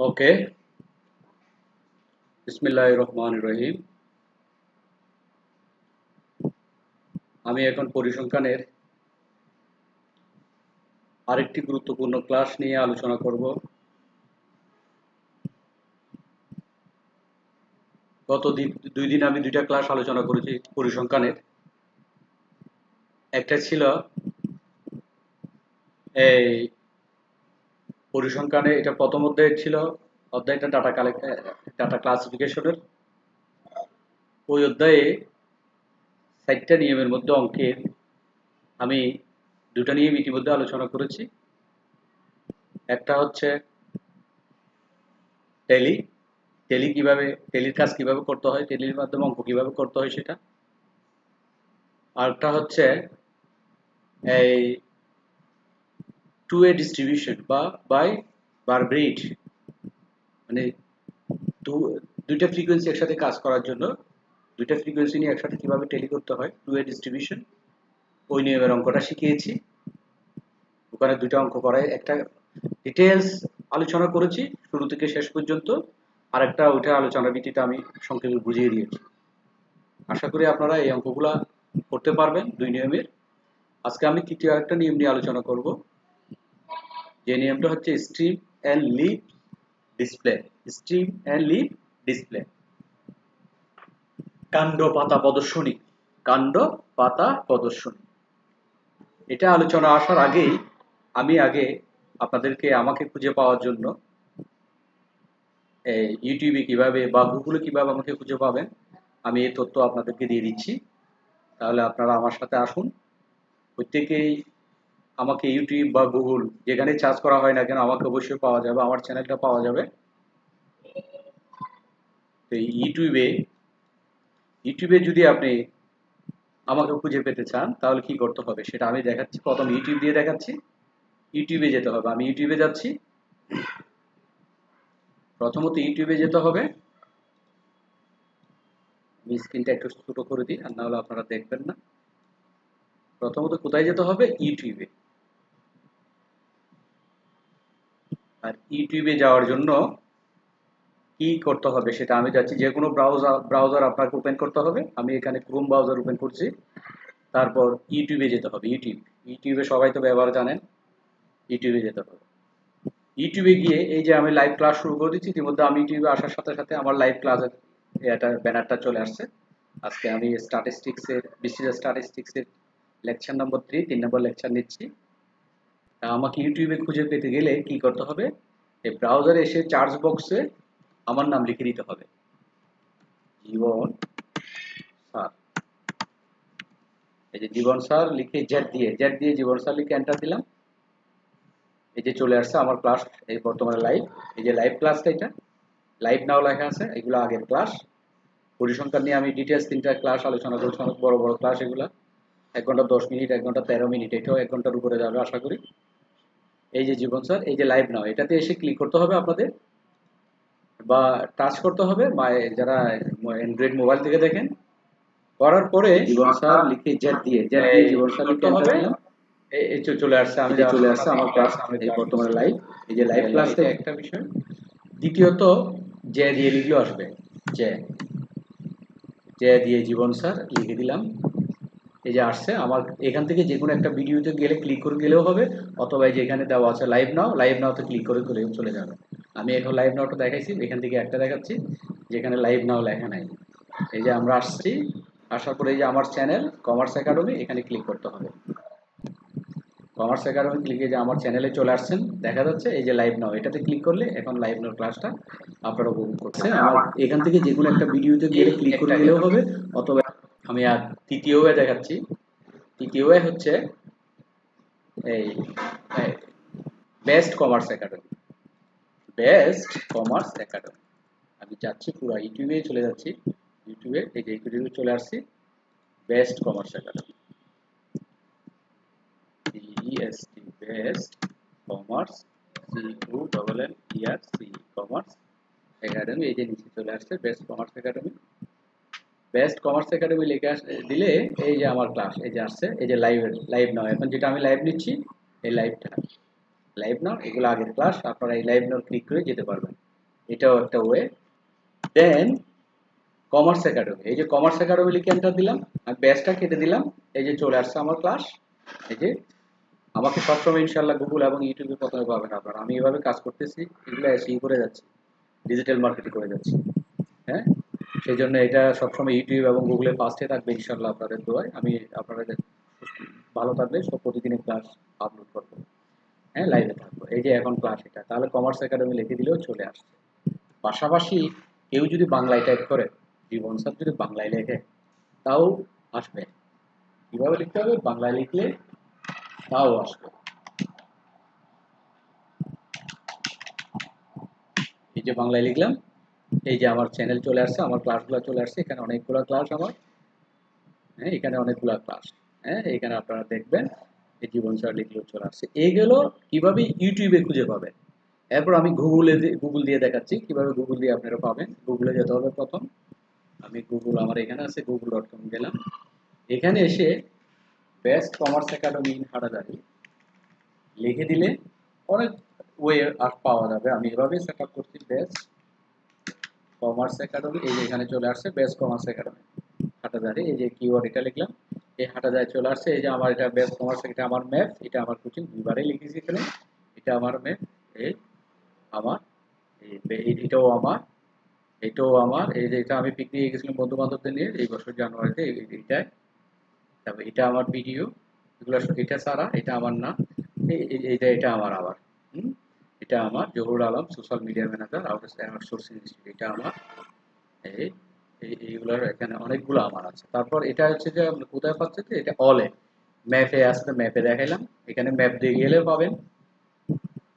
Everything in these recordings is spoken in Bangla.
ওকে, বিসমিল্লাহির রহমানির রহিম। আমি এখন পরিসংখ্যানের আরেকটি গুরুত্বপূর্ণ ক্লাস নিয়ে আলোচনা করব। গত দুই দিন আমি দুইটা ক্লাস আলোচনা করেছি পরিসংখ্যানের। একটা ছিল এই পরিসংখ্যানে, এটা প্রথম অধ্যায় ছিল, অধ্যায়টা ডাটা ক্লাসিফিকেশনের। ওই অধ্যায়ে 4টা নিয়মের মধ্যে অঙ্কের আমি দুটা নিয়ম ইতিমধ্যে আলোচনা করেছি। একটা হচ্ছে টেলি টেলির কাজ কিভাবে করতে হয়, টেলির মাধ্যমে অঙ্ক কিভাবে করতে হয় সেটা। আরেকটা হচ্ছে এই টু ওয়ে ডিস্ট্রিবিউশন বা বাই বারব্রেড, মানে দুইটা ফ্রিকোয়েন্সি একসাথে কাজ করার জন্য দুইটা ফ্রিকোয়েন্সি নিয়ে একসাথে কিভাবে টেলি করতে হয়, টু ওয়ে ডিস্ট্রিবিউশন। ওই নিয়মের অঙ্কটা শিখিয়েছি। ওখানে দুইটা অঙ্ক করায় একটা ডিটেলস আলোচনা করেছি শুরু থেকে শেষ পর্যন্ত, আরেকটা ওইটা আলোচনার ভিত্তিতে আমি সংক্ষেপে বুঝিয়ে দিয়েছি। আশা করি আপনারা এই অঙ্কগুলা করতে পারবেন দুই নিয়মের। আজকে আমি তৃতীয় আরেকটা নিয়ম নিয়ে আলোচনা করব, যে নিয়মটা হচ্ছে stem and leaf display. Stem and leaf display, কাণ্ড পাতা প্রদর্শনী। কাণ্ড পাতা প্রদর্শনী, এটা আলোচনা আসার আগেই আমি আপনাদেরকে আমাকে খুঁজে পাওয়ার জন্য ইউটিউবে কিভাবে বা গুগলে কিভাবে আমাকে খুঁজে পাবেন, আমি এই তথ্য আপনাদেরকে দিয়ে দিচ্ছি। তাহলে আপনারা আমার সাথে আসুন। প্রত্যেকেই আমাকে ইউটিউব বা গুগল যেখানে সার্চ করা হয় না কেন আমাকে অবশ্যই পাওয়া যাবে, আমার চ্যানেলটা পাওয়া যাবে। তো ইউটিউবে যদি আপনি আমাকে খুঁজে পেতে চান তাহলে কি করতে হবে সেটা আমি দেখাচ্ছি। প্রথম ইউটিউব দিয়ে দেখাচ্ছি। ইউটিউবে যেতে হবে, আমি ইউটিউবে যাচ্ছি। প্রথমত ইউটিউবে যেতে হবে। আমি স্ক্রিনটা একটু ছোট করে দিই, আর না হলে আপনারা দেখবেন না। প্রথমত কোথায় যেতে হবে? ইউটিউবে। আর ইউটিউবে যাওয়ার জন্য কি করতে হবে সেটা আমি যাচ্ছি। যে কোনো ব্রাউজার আপনাকে ওপেন করতে হবে। আমি এখানে ক্রোম ব্রাউজার ওপেন করছি। তারপর ইউটিউবে যেতে হবে। ইউটিউবে সবাই তো ব্যবহার জানেন। ইউটিউবে যেতে হবে। ইউটিউবে গিয়ে এই যে আমি লাইভ ক্লাস শুরু করে দিচ্ছি, ইতিমধ্যে আমি ইউটিউবে আসার সাথে সাথে আমার লাইভ ক্লাসের এটা ব্যানারটা চলে আসছে। আজকে আমি স্ট্যাটিস্টিক্সের লেকচার নম্বর 3 নম্বর লেকচার নিচ্ছি। আমাকে ইউটিউবে খুঁজে পেতে গেলে কি করতে হবে? এই ব্রাউজারে এসে সার্চ বক্সে আমার নাম লিখে দিতে হবে, জীবন স্যার। এই যে জীবন স্যার লিখে জেড দিয়ে জীবন স্যার লিখে এন্টার দিলাম। এই যে চলে আসছে আমার ক্লাস, এই বর্তমানে লাইভ। এই যে লাইভ ক্লাসটা, এটা লাইভ নাও লেখা আছে, এগুলো আগের ক্লাস। পরিসংখ্যান নিয়ে আমি ডিটেলস 3টা ক্লাস আলোচনা করছি, অনেক বড় বড় ক্লাস এগুলো। 1 ঘন্টা 10 মিনিট, 1 ঘন্টা 13 মিনিট, এটাও 1 ঘন্টার উপরে যাবে আশা করি। এই যে জীবন স্যার, এই যে লাইভ নাও, এটাতে এসে ক্লিক করতে হবে আপনাদের, বা টাচ করতে হবে। যারা অ্যান্ড্রয়েড মোবাইল থেকে দেখেন, করার পরে জীবন স্যার লিখে জেড দিয়ে জীবন স্যার লিখে এন্টার দিলাম। এই চলে আসছে, আমি চলে আসছে আমার ক্লাস, এই বর্তমানে লাইভ। এই যে লাইভ ক্লাসটা একটা বিষয়। দ্বিতীয়ত জে দিয়ে লিখলেও আসবে। জে দিয়ে জীবন স্যার লিখে দিলাম। এই যে আসছে আমার। এখান থেকে যে কোনো একটা ভিডিওতে গেলে ক্লিক করে গেলেও হবে, অথবা এই যে এখানে দেওয়া আছে লাইভ নাওতে ক্লিক করে চলে যাবে। আমি এখন লাইভ নাওটা দেখাইছি, এখান থেকে একটা দেখাচ্ছি যেখানে লাইভ নাও লেখা নাই। এই যে আমরা আসছি, আসার পরে এই যে আমার চ্যানেল কমার্স একাডেমি, এখানে ক্লিক করতে হবে। কমার্স একাডেমি ক্লিকে যে আমার চ্যানেলে চলে আসছেন, দেখা যাচ্ছে এই যে লাইভ নাও, এটাতে ক্লিক করলে এখন লাইভ নাও ক্লাসটা আপনারা উপভোগ করছেন। আমার এখান থেকে যে কোনো একটা ভিডিওতে গেলে ক্লিক করে গেলেও হবে, অথবা আমি আর তৃতীয় ওয়ে দেখাচ্ছি। তৃতীয় ওয়ে হচ্ছে এই বেস্ট কমার্স একাডেমি। আমি যাচ্ছি পুরো ইউটিউবে চলে যাচ্ছি। ইউটিউবে এই যে ইউটিউবে চলে আসছি, best commerce academy, best commerce commerce academy. এই যে নিচে চলে আসছে best commerce academy. Best commerce academy লিখে দিলে এই যে আমার ক্লাস এই যে আসছে, এই যে লাইভ নাও। এখন যেটা আমি লাইভ নিচ্ছি, এই লাইভ নাও, এগুলো আগের ক্লাস। আপনারা এই লাইভ নাও ক্লিক করে যেতে পারবেন। এটাও একটা ওয়ে। দেন কমার্স একাডেমি, এই যে কমার্স একাডেমি লিখে এন্টার দিলাম, আর ব্যাচটা কেটে দিলাম, এই যে চলে আসছে আমার ক্লাস। এই যে আমাকে সবসময় ইনশাল্লাহ গুগল এবং ইউটিউবে প্রথমে পাবেন আপনারা। আমি এভাবে কাজ করতেছি, এগুলো এসেই করে যাচ্ছি, ডিজিটাল মার্কেটিং করে যাচ্ছি। হ্যাঁ, সেই জন্য এটা সবসময় ইউটিউব এবং গুগলে ফার্স্টে থাকবে ইনশাল্লাহ আপনাদের দোয়ায়। আমি আপনাদের ভালো থাকলে সব প্রতিদিনের ক্লাস আপলোড করবো। হ্যাঁ, লাইভে থাকবো। এই যে এখন ক্লাস এটা, তাহলে কমার্স একাডেমি লিখে দিলেও চলে আসছে। পাশাপাশি কেউ যদি বাংলায় টাইপ করে, জীবন স্যার যদি বাংলায় লেখে তাও আসবে। কিভাবে লিখতে হবে? বাংলায় লিখলে তাও আসবে। এই যে বাংলায় লিখলাম, এই যে আমার চ্যানেল চলে আসছে, আমার ক্লাসগুলো চলে আসছে, এখানে অনেকগুলো ক্লাস আমার। হ্যাঁ, এখানে অনেকগুলো ক্লাস। হ্যাঁ, এখানে আপনারা দেখবেন এই জীবন স্যার লিখলেও চলে আসছে। এইগুলো কিভাবে ইউটিউবে খুঁজে পাবেন। এরপর আমি গুগল দিয়ে দেখাচ্ছি কিভাবে গুগল দিয়ে আপনারা পাবেন। গুগলে যেতে হবে প্রথম। আমি গুগল, আমার এখানে আছে google.com, গেলাম। এখানে এসে best commerce academy in Hathazari লিখে দিলে অনেক ওয়ে পাওয়া যাবে। আমি এভাবে সেট আপ করছি, বেস্ট কমার্স একাডেমি। এই যে এখানে চলে আসছে বেস্ট কমার্স একাডেমি হাটাজারি। এই যে কিওয়ার্ড এটা লিখলাম, এই হাটাজারি চলে আসছে। এই যে আমার এটা বেস্ট কমার্স, এটা আমার ম্যাপ, এটা আমার কোচিং, দুইবারে লিখেছি এখানে। এটা আমার ম্যাপ, এই আমার, এটাও আমার, এটাও আমার। এই যে এটা আমি পিকনিকে গেছিলাম বন্ধু বান্ধবদের নিয়ে এই বছর জানুয়ারিতে, এইটাই। তারপর এটা আমার ভিডিও, এগুলো এটা ছাড়া এটা আমার না। এটা আমার আবার। হুম, এটা আমার Zahurul Alam, social media manager, outsourcing institute, এটা আমার। এই এইগুলোর এখানে অনেকগুলো আমার আছে। তারপর এটা হচ্ছে যে আপনি কোথায় পাচ্ছেন, যে এটা অলে ম্যাপে আসলে ম্যাপে দেখাইলাম। এখানে ম্যাপ দিয়ে গেলে পাবেন,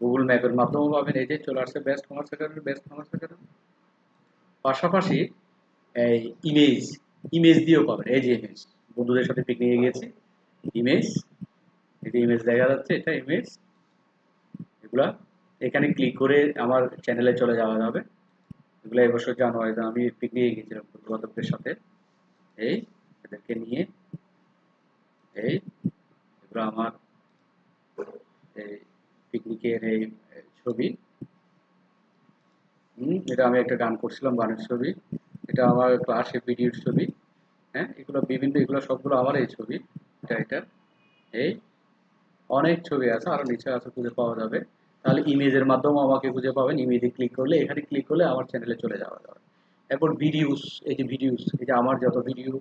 গুগল ম্যাপের মাধ্যমেও পাবেন। এই যে চলে আসছে best commerce academy, best commerce academy. পাশাপাশি এই ইমেজ দিয়েও পাবেন। এই যে ইমেজ, বন্ধুদের সাথে পিকনিকে গিয়েছি, ইমেজ, এই যে ইমেজ দেখা যাচ্ছে, এটা ইমেজ। এগুলা এখানে ক্লিক করে আমার চ্যানেলে চলে যাওয়া যাবে। এগুলো এবছর জানুয়ারিতে আমি পিকনিকে গিয়েছিলাম বন্ধু বান্ধবদের সাথে, এই এদেরকে নিয়ে। এই এগুলো আমার এই পিকনিকের এই ছবি। এটা আমি একটা গান করছিলাম, গানের ছবি। এটা আমার ক্লাসের ভিডিওর ছবি। হ্যাঁ, এগুলো বিভিন্ন, এগুলো সবগুলো আমার এই ছবি। এটা এই অনেক ছবি আছে, আরো নিচে আছে, খুঁজে পাওয়া যাবে। তাহলে ইমেজের মাধ্যমে আমাকে খুঁজে পাবেন। ইমেজে ক্লিক করলে, এখানে ক্লিক করলে আমার চ্যানেলে চলে যাওয়া যাবে। এরপর ভিডিওস, এই যে ভিডিওস, এই যে আমার যত ভিডিও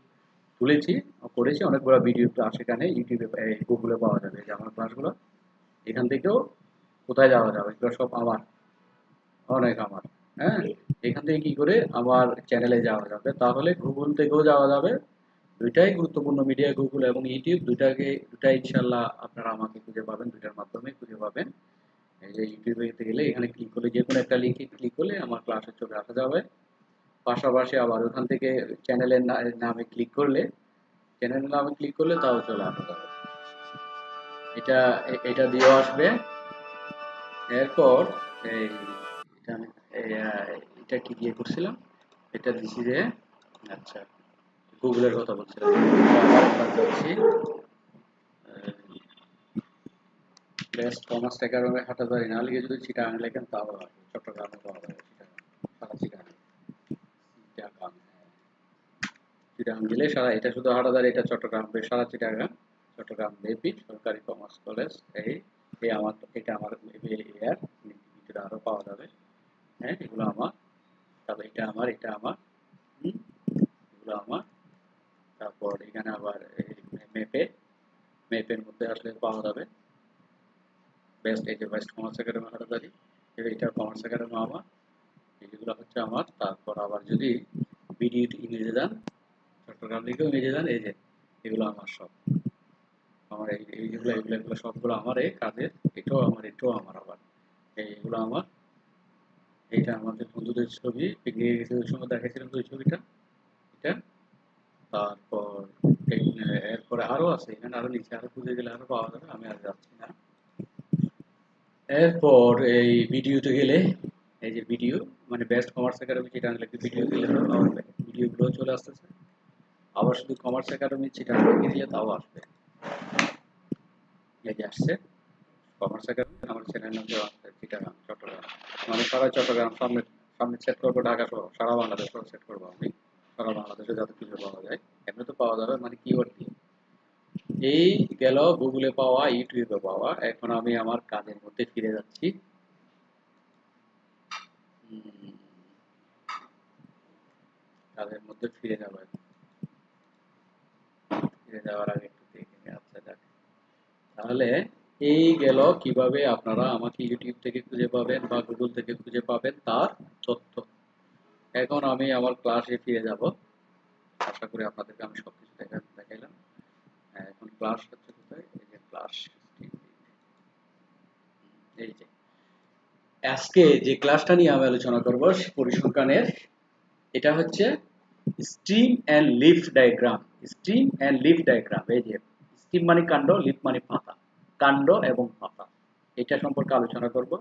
তুলেছি করেছি, অনেকগুলো ভিডিও সেখানে ইউটিউবে গুগলে পাওয়া যাবে। এই যে আমার ক্লাসগুলো, এখান থেকেও কোথায় যাওয়া যাবে, এগুলো সব আমার, অনেক আমার। হ্যাঁ, এখান থেকে কি করে আমার চ্যানেলে যাওয়া যাবে, তাহলে গুগল থেকেও যাওয়া যাবে। দুইটাই গুরুত্বপূর্ণ মিডিয়া, গুগল এবং ইউটিউব, দুটাই ইনশাল্লাহ আপনারা আমাকে খুঁজে পাবেন, দুইটার মাধ্যমে খুঁজে পাবেন। এই যে ইউটিউবে গেলে এখানে ক্লিক করলে, যে কোনো একটা লিঙ্কে ক্লিক করলে আমার ক্লাসে চলে আসা যাবে। পাশাপাশি আবার ওখান থেকে চ্যানেলের নামে ক্লিক করলে, তাও চলে আসা যাবে। এটা এটা দিয়েও আসবে। এরপর এই এটা আমি এটা কি দিয়ে করছিলাম, এটা দিছি যে, আচ্ছা, গুগলের কথা বলছিলাম। আবার যাচ্ছি, বেস্ট কমার্স একাডেমি হাটাজারি না লিখে যদি চিটাগাং লেখেন তাও হবে, চট্টগ্রামে পাওয়া যাবে। সারা চিটাগাং দিলে সারা, এটা শুধু হাটাজারি, এটা চট্টগ্রাম, সারা চিটাগাং, চট্টগ্রাম বেপি সরকারি কমার্স কলেজ। এই এই আমার, এটা আমার এর ভিতরে আরো পাওয়া যাবে। হ্যাঁ, এগুলো আমার। তারপর এটা আমার। এগুলো আমার। তারপর এখানে আবার ম্যাপের মধ্যে আসলে পাওয়া যাবে বেস্ট, এই যে বেস্ট কমার্স একাডেমি হাটাজারি, এটা কমার্স একাডেমি আমার। এইগুলো হচ্ছে আমার। তারপর আবার যদি ভিডিও ইমেজে যান, চট্টগ্রাম লিখেও ইমেজে যান, এই যে এগুলো আমার সব, আমার এগুলো সবগুলো আমার এই কাজের। এটাও আমার আবার, এইগুলো আমার। এইটা আমাদের বন্ধুদের ছবি, পিকনিকে গেছে ওই সময় দেখেছিলাম তো ওই ছবিটা, এটা। তারপর এরপরে আরো আছে, এখানে আরো নিচে আরো খুঁজে গেলে আরো পাওয়া যাবে, আমি আর যাচ্ছি না। এরপর এই ভিডিওতে গেলে, এই যে ভিডিও, মানে বেস্ট কমার্স একাডেমি চিটাগাং লিখে ভিডিও গেলে ভিডিওগুলো চলে আসতেছে। আবার শুধু কমার্স একাডেমি চিটাগাং লিখে দিলে তাও আসবে। এই যে আসছে কমার্স একাডেমি, আমার চ্যানেল নাম দেওয়া আছে চিটাগাং, চট্টগ্রাম, মানে সারা চট্টগ্রাম, সামনে সেট করবো ঢাকা সহ সারা বাংলাদেশ সেট করবো আমি, সারা বাংলাদেশে যাতে খুঁজে পাওয়া যায়, এমনি তো পাওয়া যাবে মানে কিওয়ার্ড দিয়ে। এই গেল গুগলে পাওয়া, ইউটিউবে পাওয়া। এখন আমি আমার কাজের মধ্যে ফিরে যাচ্ছি। কাজের মধ্যে ফিরে যাবো এখন। ফিরে যাওয়ার আগে একটু দেখে নিই। আচ্ছা যাক, তাহলে এই গেল কিভাবে আপনারা আমাকে ইউটিউব থেকে খুঁজে পাবেন বা গুগল থেকে খুঁজে পাবেন তার তথ্য। এখন আমি আমার ক্লাসে ফিরে যাব। আশা করি আপনাদেরকে আমি সবকিছু দেখাইলাম। এখন ক্লাস হচ্ছে কোথায়, এই যে ক্লাস, এই যে আজকে যে ক্লাসটা নিয়ে আমি আলোচনা করব পরিসংখ্যানের, এটা হচ্ছে stem and leaf diagram. Stem and leaf diagram, এই যে স্ট্রিম মানে কাণ্ড, লিফ মানে পাতা, কাণ্ড এবং পাতা, এটা সম্পর্কে আলোচনা করব।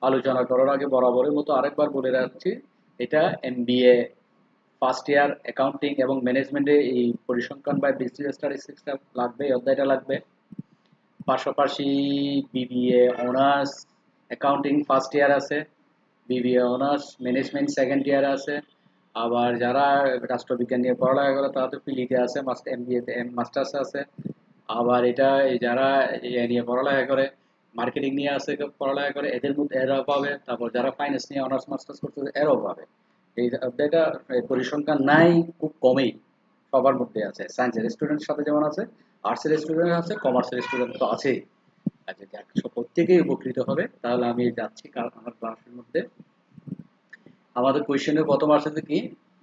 আলোচনা করার আগে বরাবরের মতো আরেকবার বলে রাখছি, এটা এমবিএ ফার্স্ট ইয়ার অ্যাকাউন্টিং এবং ম্যানেজমেন্টে এই পরিসংখ্যান বা বিজনেস স্ট্যাটিস্টিক্সটা লাগবে, এই অধ্যায়টা লাগবে। পাশাপাশি BBA honours accounting first year আছে, BBA honours management second year আছে। আবার যারা রাষ্ট্রবিজ্ঞান নিয়ে পড়ালেখা করে তারা তো পিলিতে আছে, এমবিএতে মাস্টার্স আছে। আবার এটা যারা নিয়ে পড়ালেখা করে, মার্কেটিং নিয়ে আছে পড়ালেখা করে, এদের মধ্যে এরাও পাবে। তারপর যারা ফাইন্যান্স নিয়ে অনার্স মাস্টার্স করতেছে এরাও পাবে। এই অধ্যায়টা পরিসংখ্যান নাই খুব কমই, সবার মধ্যে আছে। সায়েন্সের স্টুডেন্টের সাথে যেমন আছে, আর্টসের স্টুডেন্ট আছে, কমার্সের স্টুডেন্ট তো আছেই। আচ্ছা যাক, প্রত্যেকেই উপকৃত হবে। তাহলে আমি যাচ্ছি আমার ক্লাসের মধ্যে। আমাদের কোয়েশ্চেনের প্রথম আসছে কি,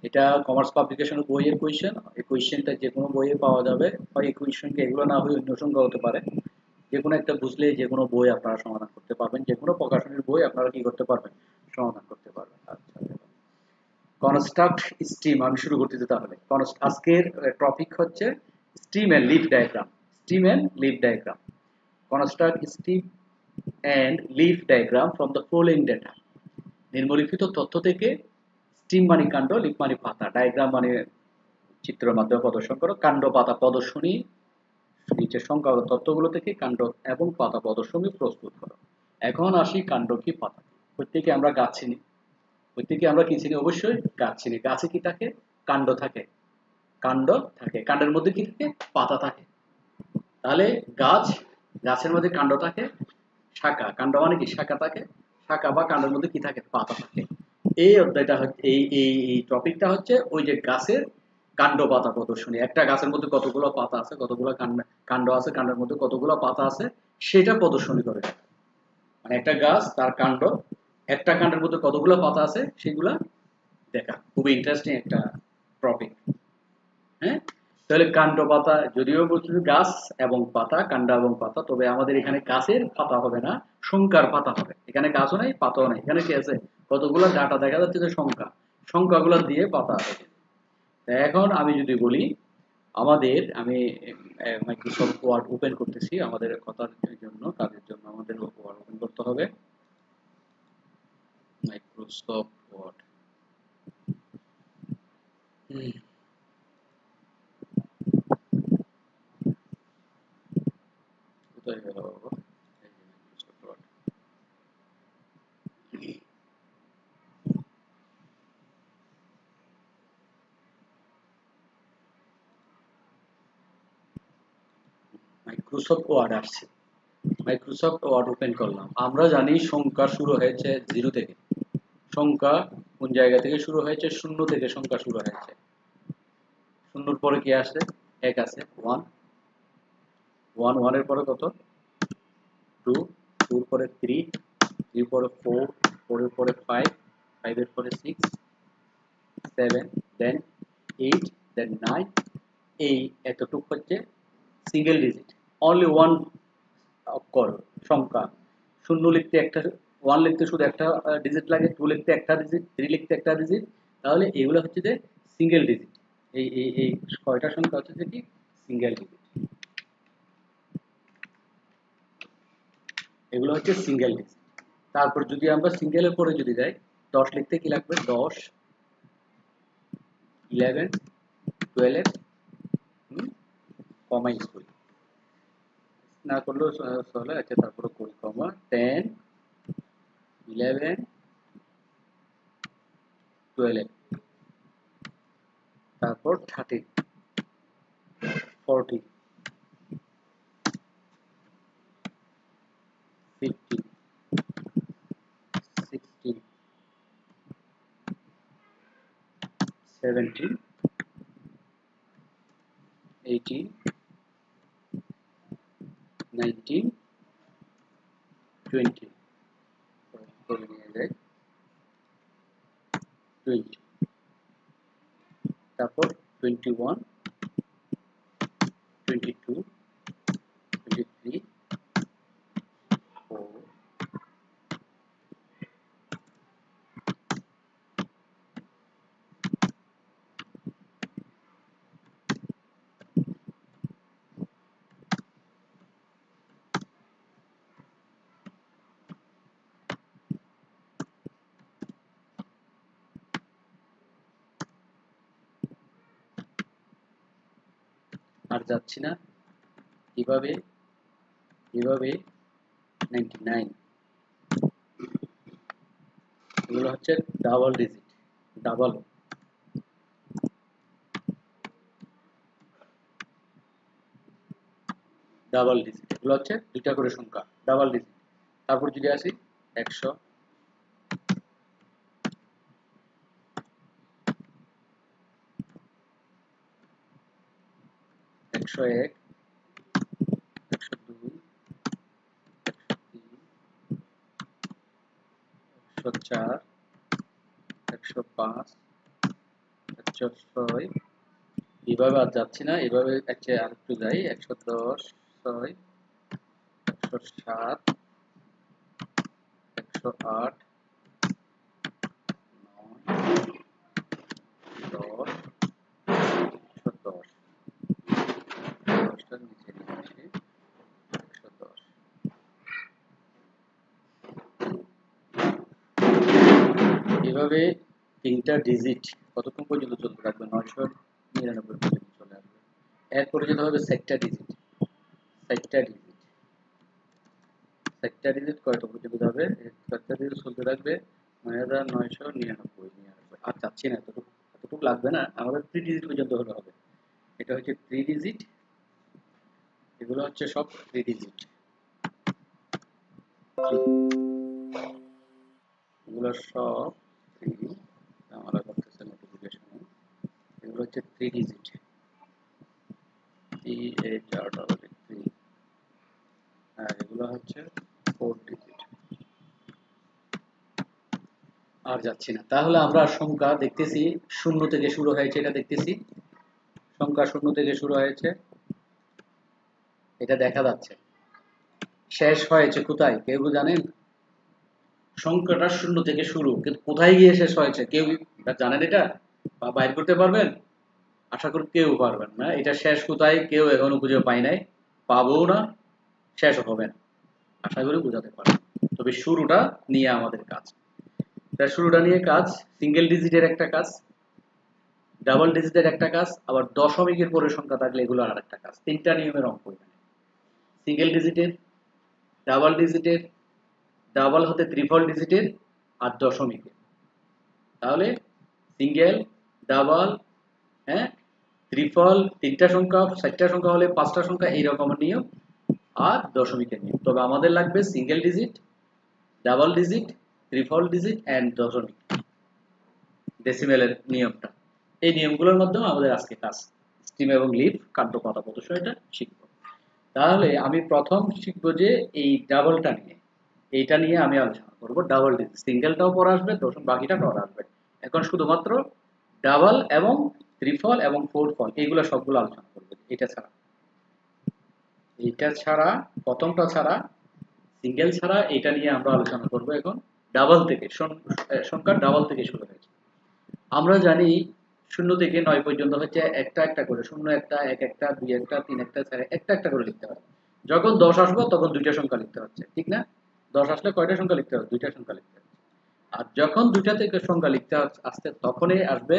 এটা কমার্স পাবলিকেশনের বইয়ের কোয়েশ্চেন। এই কোয়েশ্চেনটা যে কোনো বইয়ে পাওয়া যাবে, হয় এই কোয়েশ্চেনকে এগুলো না হয়ে অন্য সংখ্যা হতে পারে। যে কোনো একটা বুঝলে যে কোনো বই আপনারা সমাধান করতে পারবেন, যে কোনো প্রকাশনের বই আপনারা কি করতে পারবেন, সমাধান করতে পারবেন। আচ্ছা, কনস্ট্রাক্ট স্ট্রিম, আমি শুরু করতেছি তাহলে। আজকের টপিক হচ্ছে stem and leaf diagram. Stem and leaf diagram, construct stem and leaf diagram from the following data. নিম্নলিখিত তথ্য থেকে স্ট্রিম মানে কাণ্ড, লিফ মানে পাতা, ডায়াগ্রাম মানে চিত্রের মাধ্যমে প্রদর্শন করো, কাণ্ড পাতা প্রদর্শনী নিচের সংখ্যাগত তথ্যগুলো থেকে কাণ্ড এবং পাতা প্রদর্শনী প্রস্তুত করো। এখন আসি কাণ্ড কি পাতা। প্রত্যেকে আমরা গাছ চিনি, প্রত্যেকে আমরা কি চিনি, অবশ্যই গাছ চিনি। গাছে কি থাকে, কাণ্ড থাকে, কাণ্ড থাকে, কাণ্ডের মধ্যে কি থাকে, পাতা থাকে। তাহলে গাছের মধ্যে কাণ্ড থাকে, শাখা, কাণ্ড মানে কি শাখা থাকে, শাখা বা কাণ্ডের মধ্যে কি থাকে, পাতা থাকে। এই অধ্যায়টা হচ্ছে এই টপিকটা হচ্ছে ওই যে গাছের কাণ্ড পাতা প্রদর্শনী। একটা গাছের মধ্যে কতগুলো পাতা আছে, কতগুলো কাণ্ড আছে, কাণ্ডের মধ্যে কতগুলো পাতা আছে, সেটা প্রদর্শনী করে। মানে একটা গাছ তার কাণ্ড, একটা কাণ্ডের মধ্যে কতগুলো পাতা আছে সেগুলা দেখা, খুবই ইন্টারেস্টিং একটা টপিক। হ্যাঁ, তাহলে কাণ্ড পাতা, যদিও বলছি গাছ এবং পাতা, কাণ্ড এবং পাতা, তবে আমাদের এখানে গাছের পাতা হবে না, সংখ্যার পাতা হবে। এখানে গাছও নাই, পাতাও নাই, এখানে কি আছে, কতগুলো ডাটা দেখা যাচ্ছে যে সংখ্যা, সংখ্যাগুলো দিয়ে পাতা আছে। এখন আমি যদি বলি, আমি মাইক্রোসফট ওয়ার্ড ওপেন করতেছি আমাদের কথার জন্য, কাজের জন্য আমাদের ওয়ার্ড ওপেন করতে হবে। মাইক্রোসফট ওয়ার্ড, কোথায় গেল বাবা, মাইক্রোসফট ওয়ার্ড। মাইক্রোসফট ওয়ার্ড আসছে, মাইক্রোসফট ওয়ার্ড ওপেন করলাম। আমরা জানি সংখ্যা শুরু হয়েছে 0 থেকে, সংখ্যা কোন জায়গা থেকে শুরু হয়েছে, 0 থেকে সংখ্যা শুরু হয়েছে। 0 পরে কি আসে, 1 আছে, 1, 1 এর পরে কত, 2, 2 এর পরে 3, 3 এর পরে 4, 4 এর পরে 5, 5 এর পরে 6, 7, দেন 8, দেন 9। এই এতটুক হচ্ছে সিঙ্গেল ডিজিট, অনলি ওয়ান অক্ষর সংখ্যা। 0 লিখতে একটা, 1 লিখতে শুধু একটা ডিজিট লাগে, 2 লিখতে একটা ডিজিট, 3 লিখতে একটা ডিজিট। তাহলে এগুলো হচ্ছে যে সিঙ্গেল ডিজিট। এই কয়টা সংখ্যা হচ্ছে যে কি, সিঙ্গেল ডিজিট। এগুলো হচ্ছে সিঙ্গেল ডিজিট। তারপর যদি আমরা সিঙ্গেলের পরে যদি যাই, 10 লিখতে কি লাগবে, 10, 11, 12, কমা স্কুল না করলেও চলে। আচ্ছা, তারপরে করি কমা 10, 11, 12, তারপর 13, 14, 15, 16, 17, 18, 19, 20, 20, তারপর 21, 22, 23, 4, আর যাচ্ছি না, কিভাবে 99, এগুলো হচ্ছে ডাবল ডিজিট, ডাবল ডিজিট, এগুলো হচ্ছে দুইটা করে সংখ্যা, ডাবল ডিজিট। তারপর যদি আসি 100, 101, 102, 103, 104, 105, 106, এভাবে আর যাচ্ছি না, এভাবে আর একটু যাই, 110, 6, 107, 108, 9, 10, 10টার নিচে নিয়ে আসি, 110, এভাবে তিনটা ডিজিট কতক্ষণ পর্যন্ত চলতে থাকবে? 999 পর্যন্ত চলে আসবে। এরপরে যেতে হবে sector digit, sector digit, sector digit কয়টা পর্যন্ত যাবে? সেক্টর ডিজিট চলতে থাকবে 9999 আর চাচ্ছি না, এতটুকু লাগবে না, আমাদের 3 ডিজিট পর্যন্ত হলে হবে। এটা হচ্ছে 3 ডিজিট, এগুলো হচ্ছে সব 3 ডিজিট, এগুলো সব 3, আমরা করতেছে নোটিফিকেশনে, এগুলো হচ্ছে 3 ডিজিট, 3 আর এগুলো হচ্ছে 4 ডিজিট। আর যাচ্ছি না, তাহলে আমরা সংখ্যা দেখতেছি শূন্য থেকে শুরু হয়েছে, এটা দেখতেছি সংখ্যা শূন্য থেকে শুরু হয়েছে, এটা দেখা যাচ্ছে। শেষ হয়েছে কোথায় কেউ জানেন? সংখ্যাটা শূন্য থেকে শুরু, কিন্তু কোথায় গিয়ে শেষ হয়েছে কেউ জানেন এটা? বা বাইর করতে পারবেন? আশা করি কেউ পারবেন না। এটা শেষ কোথায় কেউ এখনো খুঁজে পাই নাই, পাবো না, শেষ হবে না, আশা করি বোঝাতে পারবেন। তবে শুরুটা নিয়ে আমাদের কাজ, শুরুটা নিয়ে কাজ, সিঙ্গেল ডিজিটের একটা কাজ, ডাবল ডিজিটের একটা কাজ, আবার দশমিকের পরে সংখ্যা থাকলে এগুলো আর একটা কাজ। তিনটা নিয়মের অঙ্ক এখানে, সিঙ্গেল ডিজিটের, ডাবল ডিজিটের, ডাবল হতে ত্রিপল ডিজিটের, আর দশমিকের। তাহলে সিঙ্গেল, ডাবল, হ্যাঁ, ত্রিপল, তিনটা সংখ্যা, চারটা সংখ্যা হলে পাঁচটা সংখ্যা, এই রকমের নিয়ম, আর দশমিকের নিয়ম। তবে আমাদের লাগবে single digit, double digit, triple digit and দশমিক, ডেসিমেলের নিয়মটা। এই নিয়মগুলোর মাধ্যমে আমাদের আজকে কাজ, স্ট্রিম এবং লিভ কাণ্ড কথা প্রদর্শন এটা শিখব। তাহলে আমি প্রথম শিখবো যে এই ডাবলটা নিয়ে, এইটা নিয়ে আমি আলোচনা করব। ডাবল ডিজিট, সিঙ্গেলটাও পরে আসবে, দশম বাকিটা পরে আসবে। এখন শুধুমাত্র ডাবল এবং ত্রিফল এবং ফোর ফল এইগুলো সবগুলো আলোচনা করব। এটা ছাড়া প্রথমটা ছাড়া, সিঙ্গেল ছাড়া এটা নিয়ে আমরা আলোচনা করব। এখন ডাবল থেকে, সংখ্যা ডাবল থেকে শুরু হয়েছে। আমরা জানি 0 থেকে 9 পর্যন্ত হচ্ছে একটা একটা করে, 0 একটা, 1 একটা, 2 একটা, 3 একটা, 4 একটা একটা করে লিখতে হয়। যখন 10 আসবে তখন দুইটা সংখ্যা লিখতে হচ্ছে, ঠিক না? 10 আসলে কয়টা সংখ্যা লিখতে হবে? দুইটা সংখ্যা লিখতে হবে। আর যখন দুইটা থেকে সংখ্যা লিখতে আসছে তখনই আসবে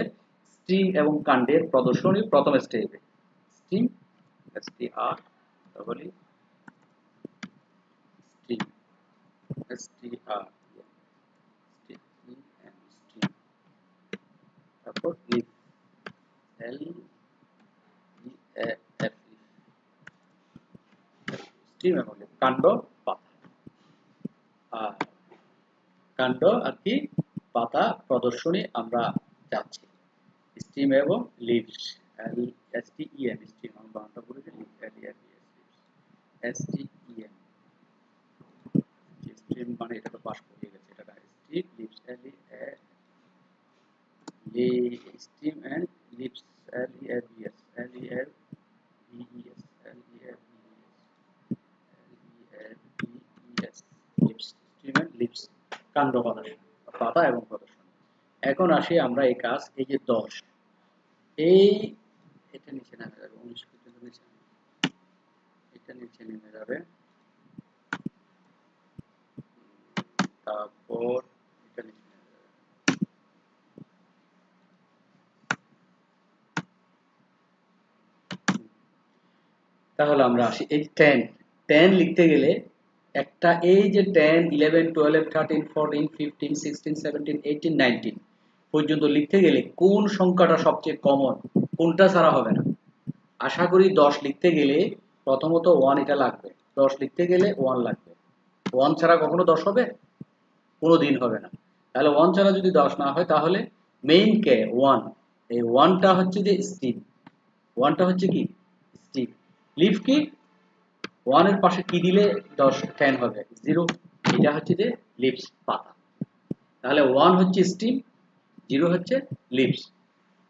স্ট্রিং এবং কাণ্ডের প্রদর্শনী প্রথম স্টেপে। String, STR double E, string, STR, string. তারপর leaf L E F stem এবং লিফ কাণ্ড পাতা আর কাণ্ড আর কি পাতা প্রদর্শনী আমরা যাচ্ছি স্টিম এবং leaves L S T E M stem আমরা বানানটা বলেছি leaf L E F S T E M stem মানে এটা তো পাস হয়ে গেছে এটা stem leaves L E stem and leaves L E F S L E F E S L E F leaves stem and leaves কাণ্ড প্রদর্শন পাতা এবং প্রদর্শন এখন আসি আমরা এই কাজ এই যে 10 এই এটা নিচে নামে যাবে 19 পর্যন্ত নিচে এটা নিচে নেমে যাবে তারপর এটা নিচে নেমে যাবে তাহলে আমরা আসি এই 10 লিখতে গেলে একটা এই যে 10 11 12 13 14 15 16 17 18 19 পর্যন্ত লিখতে গেলে কোন সংখ্যাটা সবচেয়ে কমন কোনটা ছাড়া হবে না আশা করি 10 লিখতে গেলে প্রথমত 1 এটা লাগবে 10 লিখতে গেলে 1 লাগবে 1 ছাড়া কখনো 10 হবে কোনোদিন হবে না তাহলে 1 ছাড়া যদি 10 না হয় তাহলে মেইন কে 1 এই 1টা হচ্ছে যে স্টিম 1টা হচ্ছে কি স্টিম লিভ কি 1 এর পাশে কি দিলে 10 হবে 0 এটা হচ্ছে যে লিভস পাতা তাহলে 1 হচ্ছে স্টিম 0 হচ্ছে লিভস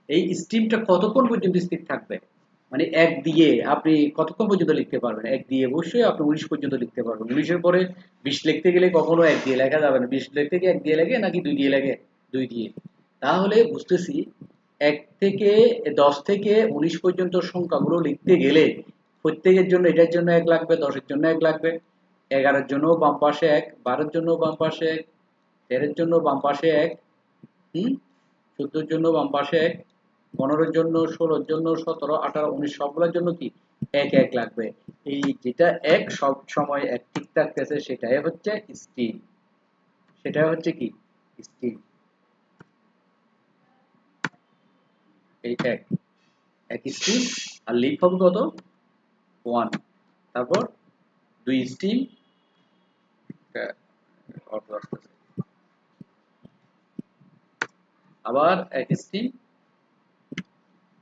এই স্টিমটা কতক্ষণ পর্যন্ত স্থির থাকবে মানে 1 দিয়ে আপনি কতক্ষণ পর্যন্ত লিখতে পারবেন 1 দিয়ে অবশ্যই আপনি 19 পর্যন্ত লিখতে পারবেন 19 এর পরে 20 লিখতে গেলে কখনো 1 দিয়ে লেখা যাবে না 20 লিখতে গিয়ে 1 দিয়ে লাগে নাকি 2 দিয়ে লাগে 2 দিয়ে তাহলে বুঝতেছি 1 থেকে 10 থেকে 19 পর্যন্ত সংখ্যাগুলো লিখতে গেলে প্রত্যেকের জন্য এটার জন্য 1 লাগবে 10 এর জন্য 1 লাগবে 11 এর জন্য বাম পাশে 1 12 এর জন্য বাম পাশে 1 13 এর জন্য বাম পাশে 1 14 এর জন্য বাম পাশে 1 15 এর জন্য 16 এর জন্য 17 18 19 সবগুলোর জন্য কি 1 1 লাগবে এই যেটা 1 সব সময় 1 ঠিক থাকতেছে সেটাই হচ্ছে স্টিম সেটাই হচ্ছে কি স্টিম এই 1 স্টিম আর লিভ হবে কত 1 তারপর 2 স্টিম অর্থ আসতেছে আবার 1 স্টিম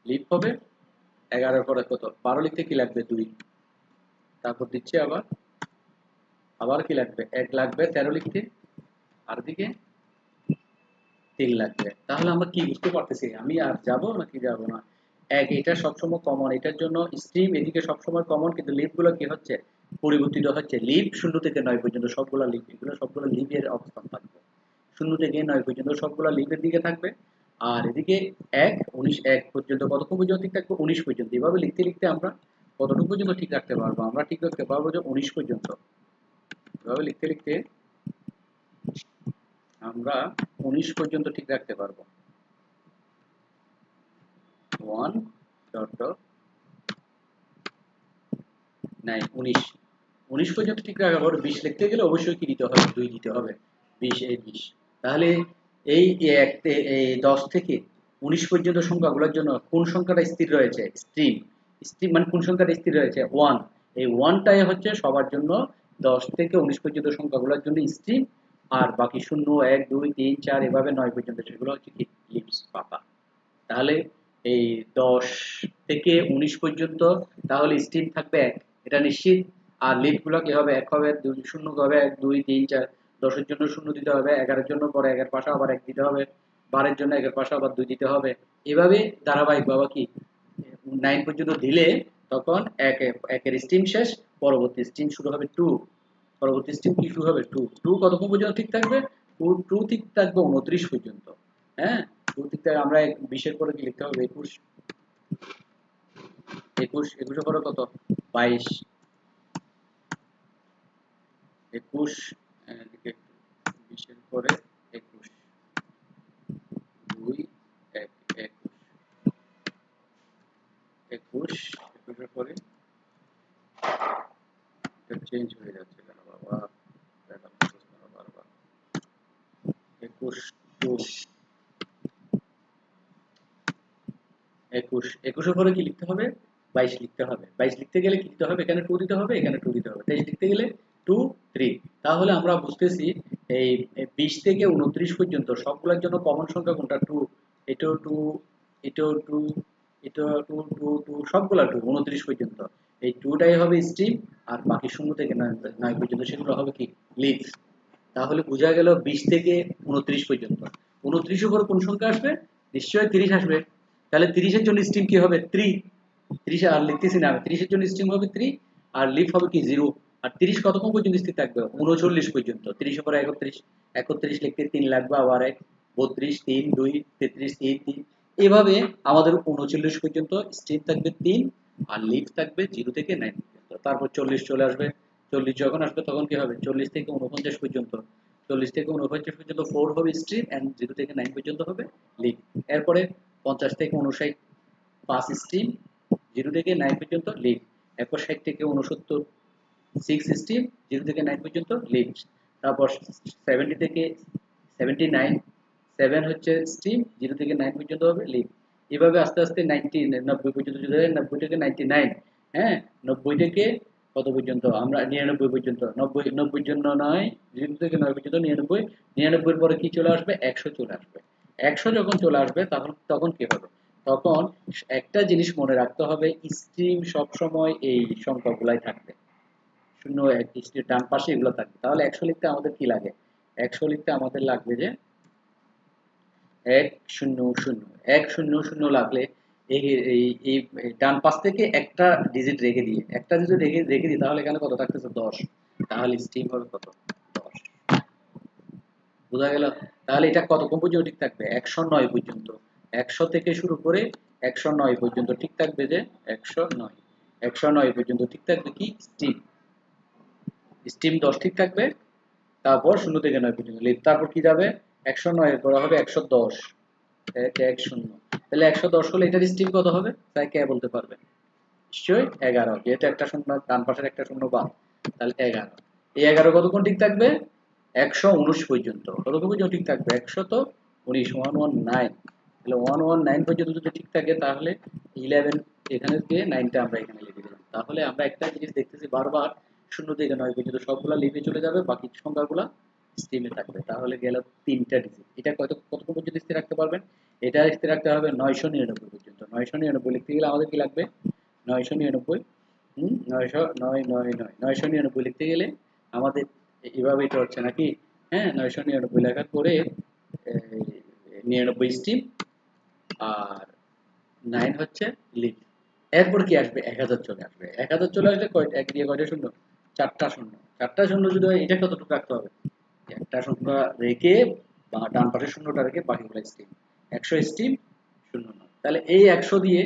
লিভ হবে 11 এর পরে কত 12 লিখতে কি লাগবে 2 তারপর দিচ্ছে আবার কি লাগবে 1 লাগবে 13 লিখতে আর দিকে 3 লাগবে তাহলে আমরা কি বুঝতে পারতেছি আমি আর যাব নাকি যাব না 1 এটা সবসময় কমন এটার জন্য স্ট্রিম এদিকে সবসময় কমন কিন্তু লিভগুলো কি হচ্ছে পরিবর্তিত হচ্ছে লিভ 0 থেকে 9 পর্যন্ত সবগুলো লিভ এগুলো সবগুলো লিভের অবস্থান থাকবে 0 থেকে 9 পর্যন্ত সবগুলো লিভের দিকে থাকবে আর এদিকে 1 19 1 পর্যন্ত কতক্ষণ পর্যন্ত ঠিক থাকবে 19 পর্যন্ত এভাবে লিখতে লিখতে আমরা কতটুকু পর্যন্ত ঠিক রাখতে পারবো আমরা ঠিক রাখতে পারবো যে 19 পর্যন্ত এভাবে লিখতে লিখতে আমরা 19 পর্যন্ত ঠিক রাখতে পারবো 1 ডট ডট 9 19 19 পর্যন্ত ঠিক রাখার পর 20 লিখতে গেলে অবশ্যই কি দিতে হবে 2 দিতে হবে 20 এই 20 তাহলে এই 10 থেকে 19 পর্যন্ত সংখ্যাগুলোর জন্য কোন সংখ্যাটা স্থির রয়েছে স্ট্রিম স্ট্রিম মানে কোন সংখ্যাটা স্থির রয়েছে 1 এই 1টাই হচ্ছে সবার জন্য 10 থেকে 19 পর্যন্ত সংখ্যাগুলোর জন্য স্ট্রিম আর বাকি 0 1 2 3 4 এভাবে 9 পর্যন্ত সেগুলো হচ্ছে কি লিভস পাতা তাহলে এই 10 থেকে 19 পর্যন্ত তাহলে স্ট্রিম থাকবে 1 এটা নিশ্চিত আর লিড গুলো কি হবে 1 হবে 2 0 হবে 1 2 3 4 10 এর জন্য 0 দিতে হবে 11 এর জন্য পরে 1 এর পাশে আবার 1 দিতে হবে 12 এর জন্য 1 এর পাশে আবার 2 দিতে হবে এভাবে ধারাবাহিকভাবে কি 9 পর্যন্ত দিলে তখন 1 এর স্ট্রিম শেষ পরবর্তী স্ট্রিম শুরু হবে 2 পরবর্তী স্ট্রিম কি শুরু হবে 2 2 কতক্ষণ পর্যন্ত ঠিক থাকবে 2 ঠিক থাকবে 29 পর্যন্ত হ্যাঁ 2 ঠিক থাকবে আমরা 20 এর পরে কি লিখতে হবে 21 21 এর পরে কত 22 21 এদিকে 20 এর পরে 21 2 1 21 এর পরে এটা চেঞ্জ হয়ে যাচ্ছে কেন বাবা দেখা যাচ্ছে না বারবার 21 2 21, 21 এর পরে কি লিখতে হবে? 22 লিখতে হবে। 22 লিখতে গেলে কি দিতে হবে? এখানে 2 দিতে হবে, এখানে 2 দিতে হবে। 23 লিখতে গেলে 2, 3। তাহলে আমরা বুঝতেছি এই 20 থেকে 29 পর্যন্ত সবগুলোর জন্য কমন সংখ্যা কোনটা? 2। এটাও 2, এটাও 2, এটাও 2, 2, 2, সবগুলা 2 29 পর্যন্ত। এই 2 টাই হবে স্ট্রিম, আর বাকি 0 থেকে 9 পর্যন্ত সেগুলো হবে কি? লিভস। তাহলে বোঝা গেল 20 থেকে 29 পর্যন্ত। 29 এর পরে কোন সংখ্যা আসবে? নিশ্চয়ই 30 আসবে। তাহলে 30 এর জন্য স্ট্রিম কি হবে? 3। 30 আর লিখতেছি না আমি। 30 এর জন্য স্ট্রিম হবে 3, আর লিফ হবে কি? 0। আর 30 কতক্ষণ পর্যন্ত স্থির থাকবে? 39 পর্যন্ত। 30 এর পরে 31, 31 লিখতে 3 লাগবে, আবার 1, 32, 3, 2, 33, 3, 3। এভাবে আমাদের 39 পর্যন্ত স্ট্রিম থাকবে 3, আর লিফ থাকবে 0 থেকে 9 পর্যন্ত। তারপর 40 চলে আসবে। 40 যখন আসবে তখন কি হবে? 40 থেকে 49 পর্যন্ত। 40 থেকে 49 পর্যন্ত 4 হবে স্ট্রিম, এন্ড 0 থেকে 9 পর্যন্ত হবে লিফ। এরপরে 50 থেকে 59 5 স্ট্রিম, 0 থেকে 9 পর্যন্ত লিভ। এরপর 60 থেকে 69 6 স্ট্রিম, 0 থেকে 9 পর্যন্ত লিভ। তারপর 70 থেকে 79 7 হচ্ছে স্ট্রিম, 0 থেকে 9 পর্যন্ত হবে লিভ। এভাবে আস্তে আস্তে 90 পর্যন্ত চলে যায়। 90 থেকে 99, হ্যাঁ, 90 থেকে কত পর্যন্ত? আমরা 99 পর্যন্ত। 90 জন্য নয়, 0 থেকে 9 পর্যন্ত 99। 99 এর পরে কি চলে আসবে? 100 চলে আসবে। 100 যখন চলে আসবে তখন তখন কি হবে? তখন একটা জিনিস মনে রাখতে হবে, স্ট্রিম সবসময় এই সংখ্যাগুলাই থাকবে। 0, 1 স্ট্রিম ডান পাশে এগুলো থাকবে। তাহলে 100 লিখতে আমাদের কি লাগে? 100 লিখতে আমাদের লাগবে যে 100, 100 লাগলে এই এই এই ডান পাশ থেকে একটা ডিজিট রেখে দিয়ে, একটা ডিজিট রেখে দিই, তাহলে এখানে কত থাকতেছে? 10। তাহলে স্ট্রিম হবে কত? 10। বোঝা গেল? তাহলে এটা কতক্ষণ পর্যন্ত ঠিক থাকবে? 109 পর্যন্ত। 100 থেকে শুরু করে 109 পর্যন্ত ঠিক থাকবে যে 109। 109 পর্যন্ত ঠিক থাকবে কি? স্ট্রিম। স্ট্রিম 10 ঠিক থাকবে। তারপর 0 থেকে 9 পর্যন্ত লিভ। তারপর কি যাবে? 109 এর পর হবে 110। 110। তাহলে 110 হলে এটার স্ট্রিম কত হবে? তাই কে বলতে পারবে? নিশ্চয়ই 11। যেহেতু একটা শূন্য ডান পাশের একটা শূন্য বাদ, তাহলে 11। এই 11 কতক্ষণ ঠিক থাকবে? 119 পর্যন্ত। কতক্ষণ পর্যন্ত ঠিক থাকবে? 119, 119। তাহলে 119 পর্যন্ত যদি ঠিক থাকে, তাহলে 11 এখানে দিয়ে 9টা আমরা এখানে লিখে দিলাম। তাহলে আমরা একটা জিনিস দেখতেছি বারবার, 0 থেকে 9 পর্যন্ত সবগুলা লিখে চলে যাবে, বাকি সংখ্যাগুলা স্ট্রিমে থাকবে। তাহলে গেল 3টা ডিজিট। এটা কতক্ষণ পর্যন্ত স্থির রাখতে পারবেন? এটা স্থির রাখতে হবে 999 পর্যন্ত। 999 লিখতে গেলে আমাদের কি লাগবে? 999, 999 লিখতে গেলে আমাদের এভাবে এটা হচ্ছে নাকি? হ্যাঁ, 999 লেখার পরে 99 স্ট্রিম, আর 9 হচ্ছে লিভ। এরপর কি আসবে? 1000 চলে আসবে। 1000 চলে আসলে এক দিয়ে কয়টা শূন্য? 4টা শূন্য। 4টা শূন্য যদি হয়, এটা কতটুকু রাখতে হবে? একটা শূন্য রেখে, বা ডান পাশের শূন্যটা রেখে বাকিগুলো স্ট্রিম। 100 স্ট্রিম, 0 নয়। তাহলে এই 100 দিয়ে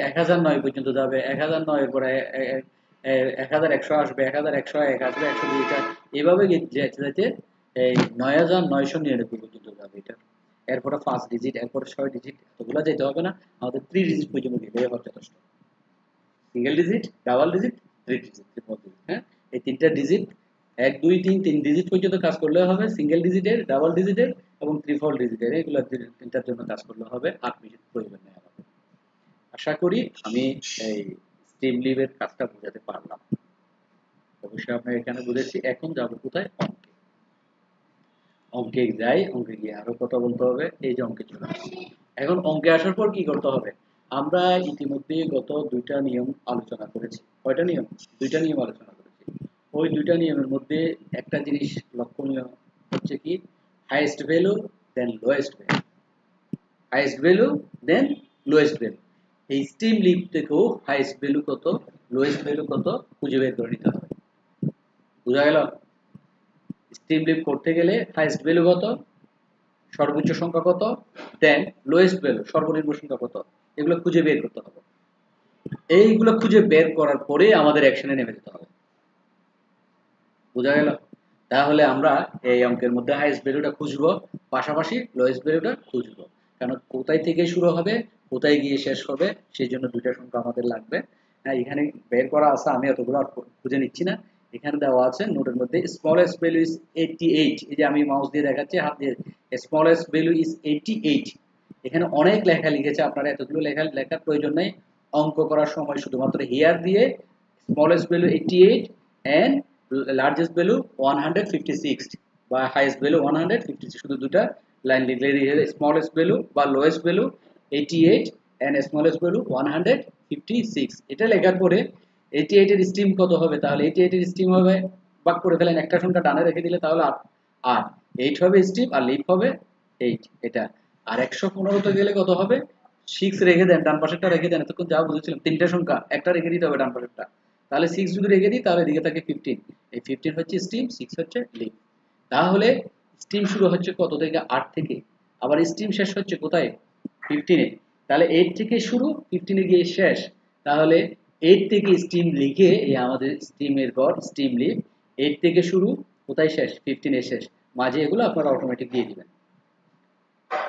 1009 পর্যন্ত যাবে। 1009 এর পরে 1100 আসবে, 1101 আসবে, 102টা, এভাবে যেতে যেতে এই 9999 পর্যন্ত যাবে এটা। এরপরে 5 ডিজিট, এরপরে 6 ডিজিট, এতগুলো যেতে হবে না। আমাদের 3 ডিজিট পর্যন্ত দিলেই হবে যথেষ্ট। Single digit, double digit, 3 digit, triple digit, হ্যাঁ, এই 3টা ডিজিট 1, 2, 3, 3 ডিজিট পর্যন্ত কাজ করলে হবে। সিঙ্গেল ডিজিটের, ডাবল ডিজিটের এবং ট্রিপল ডিজিটের, এগুলো 3টার জন্য কাজ করলে হবে। আর ডিজিট প্রয়োজন নেই আমাদের। আশা করি আমি এই স্ট্রিম লিভের কাজটা বোঝাতে পারলাম। অবশ্যই আপনারা এখানে বুঝেছি। এখন যাব কোথায়? অঙ্কে। অঙ্কে যাই, অঙ্কে গিয়ে আরো কথা বলতে হবে। এই যে অঙ্কে চলে আসছি। এখন অঙ্কে আসার পর কি করতে হবে? আমরা ইতিমধ্যে গত 2টা নিয়ম আলোচনা করেছি। কয়টা নিয়ম? 2টা নিয়ম আলোচনা করেছি। ওই 2টা নিয়মের মধ্যে একটা জিনিস লক্ষণীয় হচ্ছে কি? হাইয়েস্ট ভ্যালু দেন লোয়েস্ট ভ্যালু। হাইয়েস্ট ভ্যালু দেন লোয়েস্ট ভ্যালু। এই স্ট্রিম লিভ থেকেও হাইয়েস্ট ভ্যালু কত, লোয়েস্ট ভ্যালু কত খুঁজে বের করে নিতে হবে। বুঝা গেল? স্ট্রিম লিভ করতে গেলে হাইয়েস্ট ভ্যালু কত, সর্বোচ্চ সংখ্যা কত, দেন লোয়েস্ট ভ্যালু সর্বনিম্ন সংখ্যা কত, এগুলো খুঁজে বের করতে হবে। এইগুলো খুঁজে বের করার পরে আমাদের অ্যাকশনে নেমে যেতে হবে। বোঝা গেল? তাহলে আমরা এই অঙ্কের মধ্যে হাইয়েস্ট ভ্যালুটা খুঁজবো, পাশাপাশি লোয়েস্ট ভ্যালুটা খুঁজবো। কারণ কোথায় থেকে শুরু হবে, কোথায় গিয়ে শেষ হবে, সেই জন্য 2টা সংখ্যা আমাদের লাগবে। হ্যাঁ, এখানে বের করা আছে, আমি এতগুলো আর খুঁজে নিচ্ছি না। এখানে দেওয়া আছে নোটের মধ্যে, স্মলেস্ট ভ্যালু ইজ 88। এই যে আমি মাউস দিয়ে দেখাচ্ছি, হাত দিয়ে, স্মলেস্ট ভ্যালু ইজ 88। এখানে অনেক লেখা লিখেছে, আপনারা এতগুলো লেখার প্রয়োজন নেই। অঙ্ক করার সময় শুধুমাত্র হিয়ার দিয়ে smallest value 88 and largest value 156 বা হাইয়েস্ট ভ্যালু 156, শুধু দুটা লাইন লিখলে স্মলেস্ট ভ্যালু বা lowest value 88 and smallest value 156। এটা লেখার পরে 88 এর স্ট্রিম কত হবে, তাহলে 88 এর স্ট্রিম হবে, ভাগ করে ফেলেন, একটা সংখ্যা ডানে রেখে দিলে তাহলে আর 8 হবে স্ট্রিম, আর লিপ হবে 8 এটা। আর 115 তে গেলে কত হবে, 6 রেখে দেন, ডান পাশেরটা রেখে দেন, এতক্ষণ যা বুঝেছিলাম তিনটা সংখ্যা একটা রেখে দিতে হবে ডান পাশেরটা, তাহলে 6 যদি রেখে দিই তাহলে এদিকে থাকে 15, এই 15 হচ্ছে স্ট্রিম, 6 হচ্ছে লিপ। তাহলে স্ট্রিম শুরু হচ্ছে কত থেকে, 8 থেকে, আবার স্ট্রিম শেষ হচ্ছে কোথায়, 15 এ। তাহলে 8 থেকে শুরু, 15 এ গিয়ে শেষ। তাহলে 8 থেকে স্ট্রিম লিখে এই আমাদের স্ট্রিমের গড় স্ট্রিম লিপ, 8 থেকে শুরু, কোথায় শেষ, 15 এ শেষ, মাঝে এগুলো আপনারা অটোমেটিক দিয়ে দিবেন।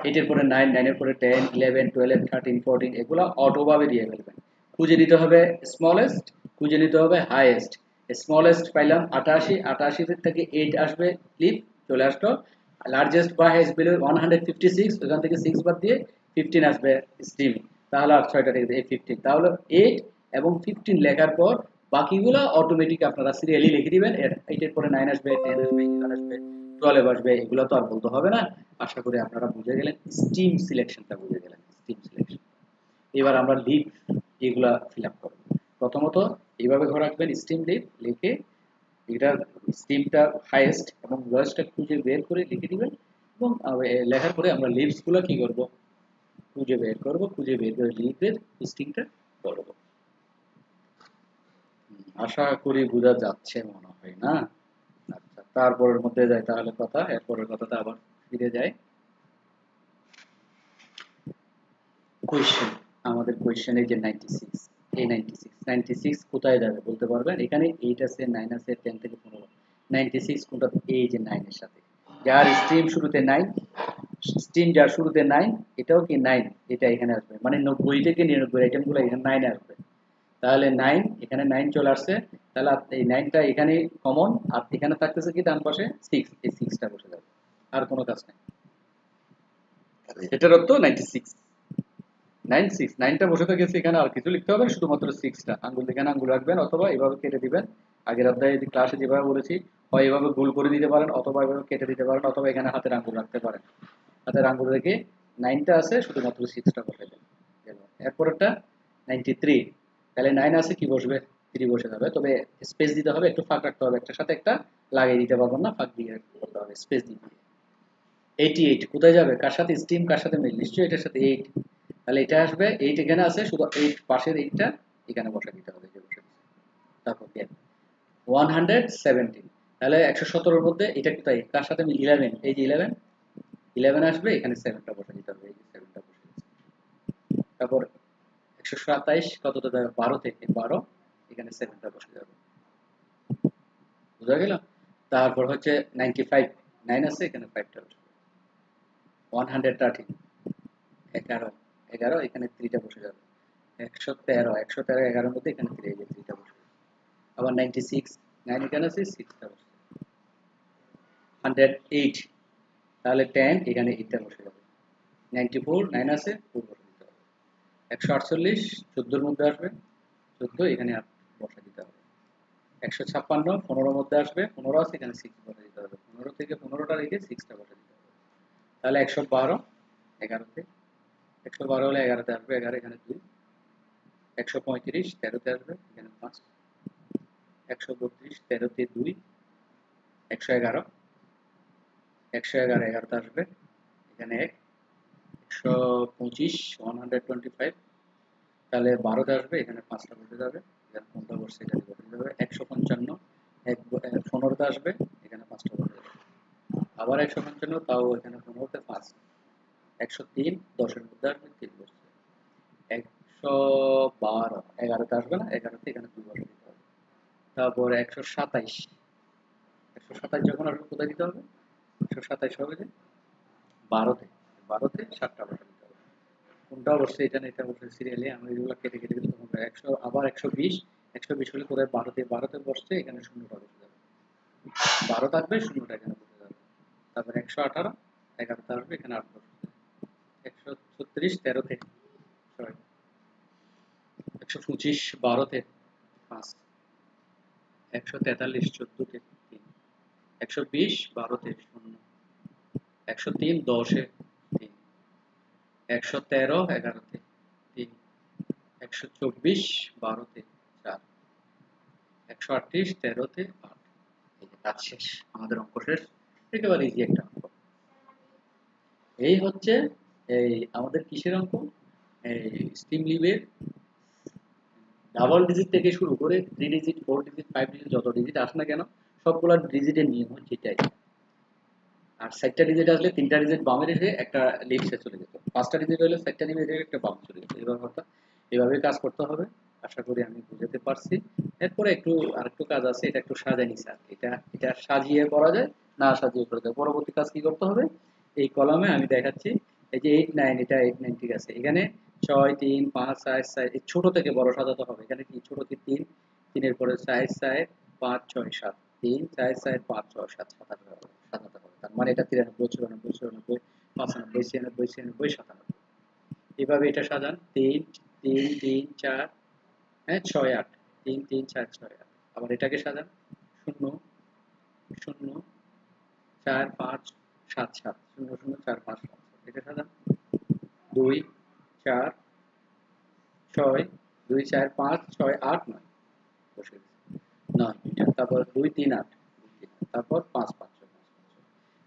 8 এর পরে 9, 9 এর পরে 10, 11, 12, 13, 14 এগুলো অটোভাবে দিয়ে ফেলবেন। খুঁজে নিতে হবে স্মলেস্ট, খুঁজে নিতে হবে হাইয়েস্ট। স্মলেস্ট পাইলাম 88, 88 থেকে 8 আসবে লিপ, চলে আসলো। লার্জেস্ট বা হাইয়েস্ট ভ্যালু 156, ওখান থেকে 6 বাদ দিয়ে 15 আসবে স্ট্রিম, তাহলে আর 6টা রেখে এই 15, তাহলে 8 এবং 15 লেখার পর বাকিগুলো অটোমেটিক আপনারা সিরিয়ালি লিখে দিবেন। 8 এর পরে 9 আসবে, 10 আসবে, 11 আসবে, 12 আসবে, এগুলো তো আর বলতে হবে না। আশা করি আপনারা বুঝে গেলেন, স্ট্রিম সিলেকশনটা বুঝে গেলেন, স্ট্রিম সিলেকশন। এবার আমরা লিভ এগুলা ফিল আপ করব। প্রথমত এইভাবে ঘর রাখবেন স্ট্রিম লিভ, লিখে এটার স্ট্রিমটা হাইয়েস্ট এবং লোয়েস্টটা খুঁজে বের করে লিখে দিবেন, এবং লেখার পরে আমরা লিভস গুলো কি করব, খুঁজে বের করব, খুঁজে বের করে লিভের স্ট্রিংটা করব। আশা করি বোঝা যাচ্ছে মনে হয় না। আচ্ছা, তারপরের মধ্যে যাই তাহলে কথা, এরপরের কথাটা আবার ফিরে যায়। কোয়েশ্চেন, আমাদের কোয়েশ্চেন এই যে 96, এই 96 কোথায় যাবে বলতে পারবেন, এখানে 8 আছে, 9 আছে, 10 থেকে 15, 96 কোনটা, এই যে 9 এর সাথে, যার স্ট্রিম শুরুতে 9, স্ট্রিম যার শুরুতে 9, এটাও কি 9, এটা এখানে আসবে, মানে 90 থেকে 99 আইটেমগুলো এখানে 9 আসবে। তাহলে 9, এখানে 9 চলে আসছে, তাহলে এই 9টা এখানে কমন, আর এখানে থাকতেছে কি ডান পাশে 6, এই 6টা বসে যাবে, আর কোনো কাজ নেই। এটার অর্থ 96, 9টা বসে গেছে, এখানে আর কিছু লিখতে হবে না, শুধুমাত্র 6টা আঙ্গুল, এখানে আঙ্গুল রাখবেন অথবা এভাবে কেটে দিবেন। আগের অধ্যায়ে ক্লাসে যেভাবে বলেছি, হয় এভাবে গোল করে দিতে পারেন, অথবা এভাবে কেটে দিতে পারেন, অথবা এখানে হাতের আঙ্গুল রাখতে পারেন। হাতের আঙ্গুল রেখে 9টা আছে, শুধুমাত্র 6টা বসে দেন। এরপরটা 93, তাহলে 9 আছে, কি বসবে, 3 বসে যাবে, তবে স্পেস দিতে হবে, একটু ফাঁক রাখতে হবে, একটার সাথে একটা লাগিয়ে দিতে পারবেন না, ফাঁক দিয়ে করতে হবে, স্পেস দিয়ে। 88 কোথায় যাবে, কার সাথে স্ট্রিম, কার সাথে মিল, নিশ্চয়ই এটার সাথে 8, তাহলে এটা আসবে, 8 এখানে আছে, শুধু 8 পাশের 8টা এখানে বসে দিতে হবে, যে বসে দিচ্ছে। তারপর 117, তাহলে 117 এর মধ্যে এটা কোথায়, কার সাথে মিল, 11, এই যে 11, 11 আসবে, এখানে 7টা বসে দিতে হবে, এই যে 7টা বসে দিচ্ছে। তারপর 127 কতটা যাবে, 12 থেকে 12, এখানে 7টা বসে যাবে, বুঝা গেল। তারপর হচ্ছে 95, 9 আছে, এখানে 5টা বসে, 113, 11, 11 এখানে 3টা বসে যাবে, 113, 113, 11 মধ্যে এখানে 3টা বসে যাবে। আবার 96, 9 এখানে আছে, 6টা বসে, 108, তাহলে 10 এখানে 8টা বসে যাবে, 94, 9 আছে, 4 বসে দিতে হবে। 148 14 এর মধ্যে আসবে, 14 এখানে 8 বসে দিতে হবে। 156 15 মধ্যে আসবে, 15 আছে, এখানে 6 বসে দিতে হবে, 15 থেকে 15টা রেখে 6টা বসে দিতে হবে। তাহলে 112, 11তে, 112 হলে 11তে আসবে, 11 এখানে 2, 135 13তে আসবে, এখানে 5, 132 13তে 2, 111, 111 11তে আসবে, এখানে 1, 125 125, তাহলে 12তে আসবে, এখানে 5টা বসে যাবে, এখানে কোনটা বসছে এটা বসে যাবে। 155 15তে আসবে, এখানে 5টা বসে যাবে। আবার 155, তাও এখানে 15তে 5, 103 10 এর মধ্যে আসবে, 3 বসছে। 112 11তে আসবে না, 11তে এখানে 2 বসে দিতে হবে। তারপর 127, 127 যখন আসবে কোথায় দিতে হবে, 127 হবে যে 12তে, 12তে 7টা বসে দিতে হবে। কোনটা বসছে, এটা না, এটা বসছে সিরিয়ালি, আমরা এগুলো কেটে কেটে দিলে তখন 100, আবার 120, 120 হলে কোথায় 12তে বসছে, এখানে 0টা বসে যাবে, 12 থাকবে, 0টা এখানে বসে যাবে। তারপর 118 11তে আসবে, এখানে 8 বসে যাবে। 136 13-তে 6, 125 12-তে 5, 143 14-তে 3, 120 12-তে 0, 103 10-এ 3, 113 11-তে 3, 124 12-তে 4, 138 13-তে 8। এই যে কাজ শেষ, আমাদের অঙ্ক শেষ। একেবারে ইজি একটা অঙ্ক। এই হচ্ছে এই আমাদের কিসের অঙ্ক, এই স্ট্রিম লিভের ডাবল ডিজিট থেকে শুরু করে 3 ডিজিট 4 ডিজিট 5 ডিজিট যত ডিজিট আসে না কেন সবগুলো ডিজিটের নিয়ম হচ্ছে এটাই। আর 4টা ডিজিট আসলে 3টা ডিজিট বামে রেখে একটা লেফটে চলে যেত, 5টা ডিজিট হলে 4টা ডিজিট রেখে একটা বামে চলে যেত। এভাবে কাজ করতে হবে। আশা করি আমি বুঝাতে পারছি। এরপরে আরেকটু কাজ আছে, এটা একটু সাজাই নিছি আর এটা সাজিয়ে করা যায়, না সাজিয়ে করা যায়। পরবর্তী কাজ কি করতে হবে, এই কলামে আমি দেখাচ্ছি। এই যে 8 9, এটা 8 9 ঠিক আছে। এখানে 6 3 5 4 4, এই ছোট থেকে বড় সাজাতে হবে। এখানে কি ছোট কি 3, 3 এর পরে 4 4 5 6 7, 3 4 4 5 6 7 সাজাতে হবে। তার মানে এটা 93 94 94 95 96 96 97। এভাবে এটা সাজান 3 3 3 4, হ্যাঁ 6 8, 3 3 4 6 8। আবার এটাকে সাজান 0 0 4 5 7 7, 0 0 4 5 7। এটা সাজান 2 4 6 2 4 5 6 8 9, বসে 9 এটা। তারপর 2 3 8, তারপর 5 5 6 5 5।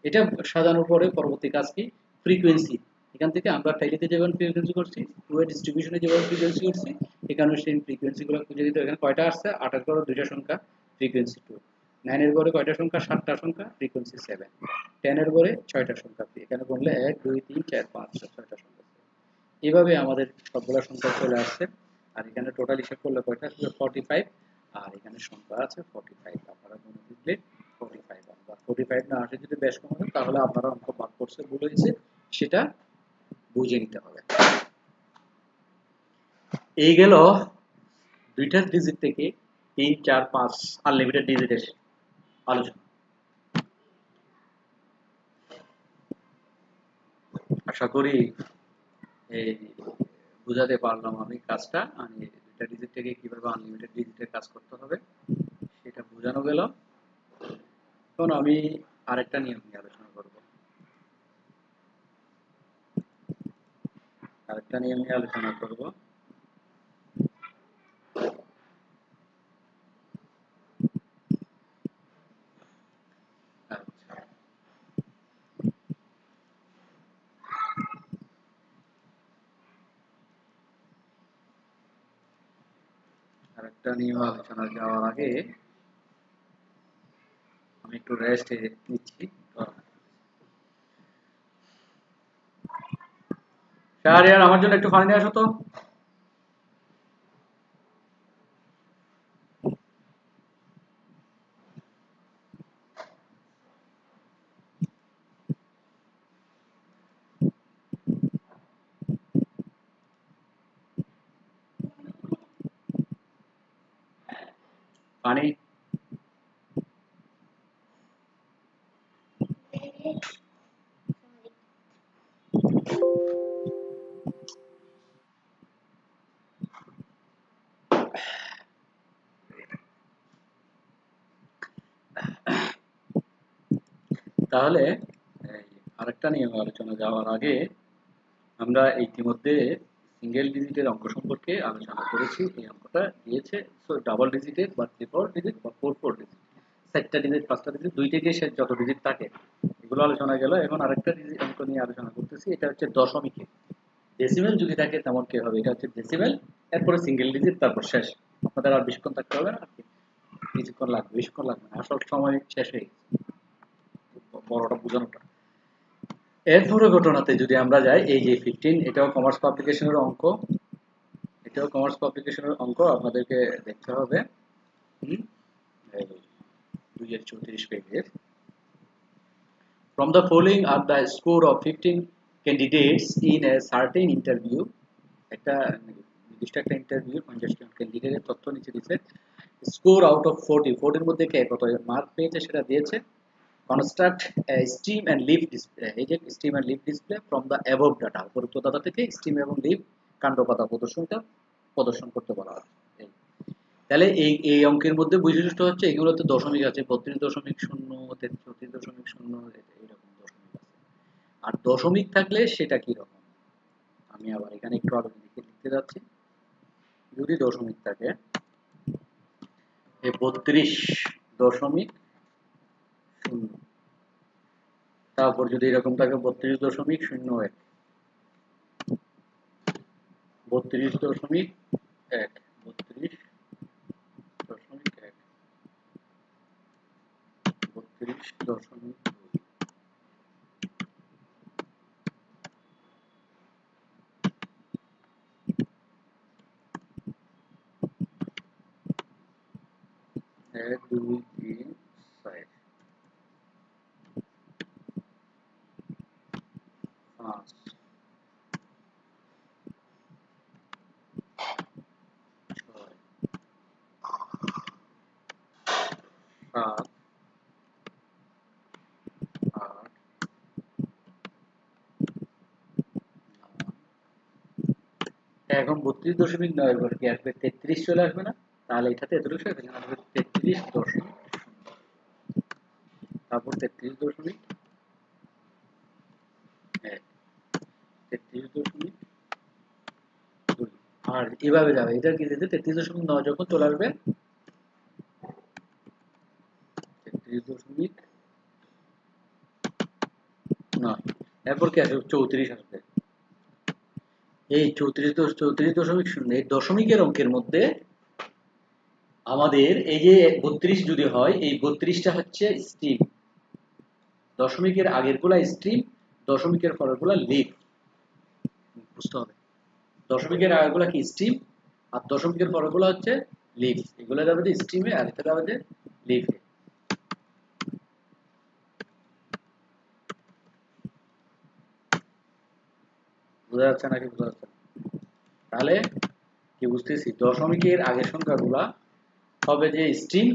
এটা সাজানোর পরে পরবর্তী কাজ কি, ফ্রিকোয়েন্সি। এখান থেকে আমরা টাইলিতে যেমন ফ্রিকোয়েন্সি করছি, টু এ ডিস্ট্রিবিউশনে যেমন ফ্রিকোয়েন্সি করছি, এখানে সেই ফ্রিকোয়েন্সিগুলো খুঁজে দিতে। এখানে কয়টা আসছে, 8 এর পরে দুইটা সংখ্যা ফ্রিকোয়েন্সি 2, 9 এর পরে কয়টা সংখ্যা, 7টা সংখ্যা ফ্রিকোয়েন্সি 7, 10 এর পরে 6টা সংখ্যা। এখানে বললে 1 2 3 4 5 6টা সংখ্যা। এইভাবে আমাদের সবগুলো সংখ্যা চলে আসছে। আর এখানে টোটাল হিসাব করলে কয়টা আসবে, 45। আর এখানে সংখ্যা আছে 45। আপনারা মনে দিলে 45 বা 45 না আসে যদি বেশ কম হয় তাহলে আপনারা অঙ্ক ভাগ করছে ভুল হয়েছে, সেটা বুঝে নিতে হবে। এই গেল দুইটা ডিজিট থেকে 3 4 5 আনলিমিটেড ডিজিটের আলোচনা। আশা করি এই বুঝাতে পারলাম আমি কাজটা, আমি দুইটা ডিজিট থেকে কিভাবে আনলিমিটেড ডিজিটের কাজ করতে হবে সেটা বোঝানো গেল। এখন আমি আরেকটা নিয়ম নিয়ে আলোচনা করব। আচ্ছা, আরেকটা নিয়ম আলোচনা যাওয়ার আগে আমি একটু রেস্ট নিচ্ছি। শাহরিয়ার, আমার জন্য একটু পানি নিয়ে আসো তো। পানি। তাহলে আরেকটা নিয়ম আলোচনা যাওয়ার আগে আমরা ইতিমধ্যে সিঙ্গেল ডিজিটের অঙ্ক সম্পর্কে আলোচনা করেছি। এই অঙ্কটা দিয়েছে ডাবল ডিজিটের বা ট্রিপল ডিজিট বা 4 ডিজিট, 4টা ডিজিট 5টা ডিজিট, দুই থেকে শেষ যত ডিজিট থাকে এগুলো আলোচনা গেল। এখন আরেকটা অঙ্ক নিয়ে আলোচনা করতেছি, এটা হচ্ছে দশমিকে। ডেসিমেল যদি থাকে তেমন কি হবে, এটা হচ্ছে ডেসিমেল, এরপরে সিঙ্গেল ডিজিট, তারপর শেষ। আপনাদের আর বেশিক্ষণ থাকতে হবে না, কিছুক্ষণ লাগবে, বেশিক্ষণ লাগবে না, আসল সময় শেষ হয়ে গেছে বড়টা বোঝানোটা। এরপরে ঘটনাতে যদি আমরা যাই, এই যে 15, এটাও কমার্স পাবলিকেশনের অঙ্ক, আপনাদেরকে দেখতে হবে। 234 পেজের। From the following are the score of 15 candidates in a certain interview. একটা নির্দিষ্ট একটা ইন্টারভিউ 50 জন ক্যান্ডিডেটের তথ্য নিচে দিয়েছে। স্কোর আউট অফ 40, 40 এর মধ্যে কে কত মার্ক পেয়েছে সেটা দিয়েছে। Construct stream and leaf display, এই যে stream and leaf display from the above data, উপরোক্ত ডাটা থেকে স্ট্রিম এবং লিফ কাণ্ডপাতা প্রদর্শন করতে বলা হয়। তাহলে এই অঙ্কের মধ্যে বৈশিষ্ট্য হচ্ছে এগুলোতে দশমিক আছে, 32.0, 33.0, এইরকম দশমিক আছে। আর দশমিক থাকলে সেটা কি রকম, আমি আবার এখানে একটু আগে লিখতে যাচ্ছি। যদি দশমিক থাকে, এই 32.0, তারপর যদি এরকম থাকে 32.01, 32.1, 32.1, 32.2, 1, 2, 3, 4, 5, 6, 7, 8, এখন 32.9 করে কি আসবে, 33 চলে আসবে না? তাহলে এটাতে এতটুকু এখানে আসবে 33.0, তারপর 33.1, 33.2, আর এভাবে যাবে। এটা কি দিতে 33.9 যখন চলে আসবে, 33.9, এরপর কি আসবে 34 আসবে। এই 34.0, এই দশমিকের অঙ্কের মধ্যে আমাদের এই যে 32 যদি হয়, এই 32টা হচ্ছে স্ট্রিম, দশমিকের আগের গুলা স্ট্রিম, দশমিকের পরের গুলা লিফ, বুঝতে হবে। দশমিকের আগের গুলা কি স্ট্রিম, আর দশমিকের পরের গুলা হচ্ছে লিফ, এগুলো যাবে যে স্ট্রিমে আর এটা যাবে যে লিফে। বোঝা যাচ্ছে নাকি বোঝা যাচ্ছে না? তাহলে কি বুঝতেছি, দশমিকের আগের সংখ্যাগুলা হবে যে স্ট্রিম,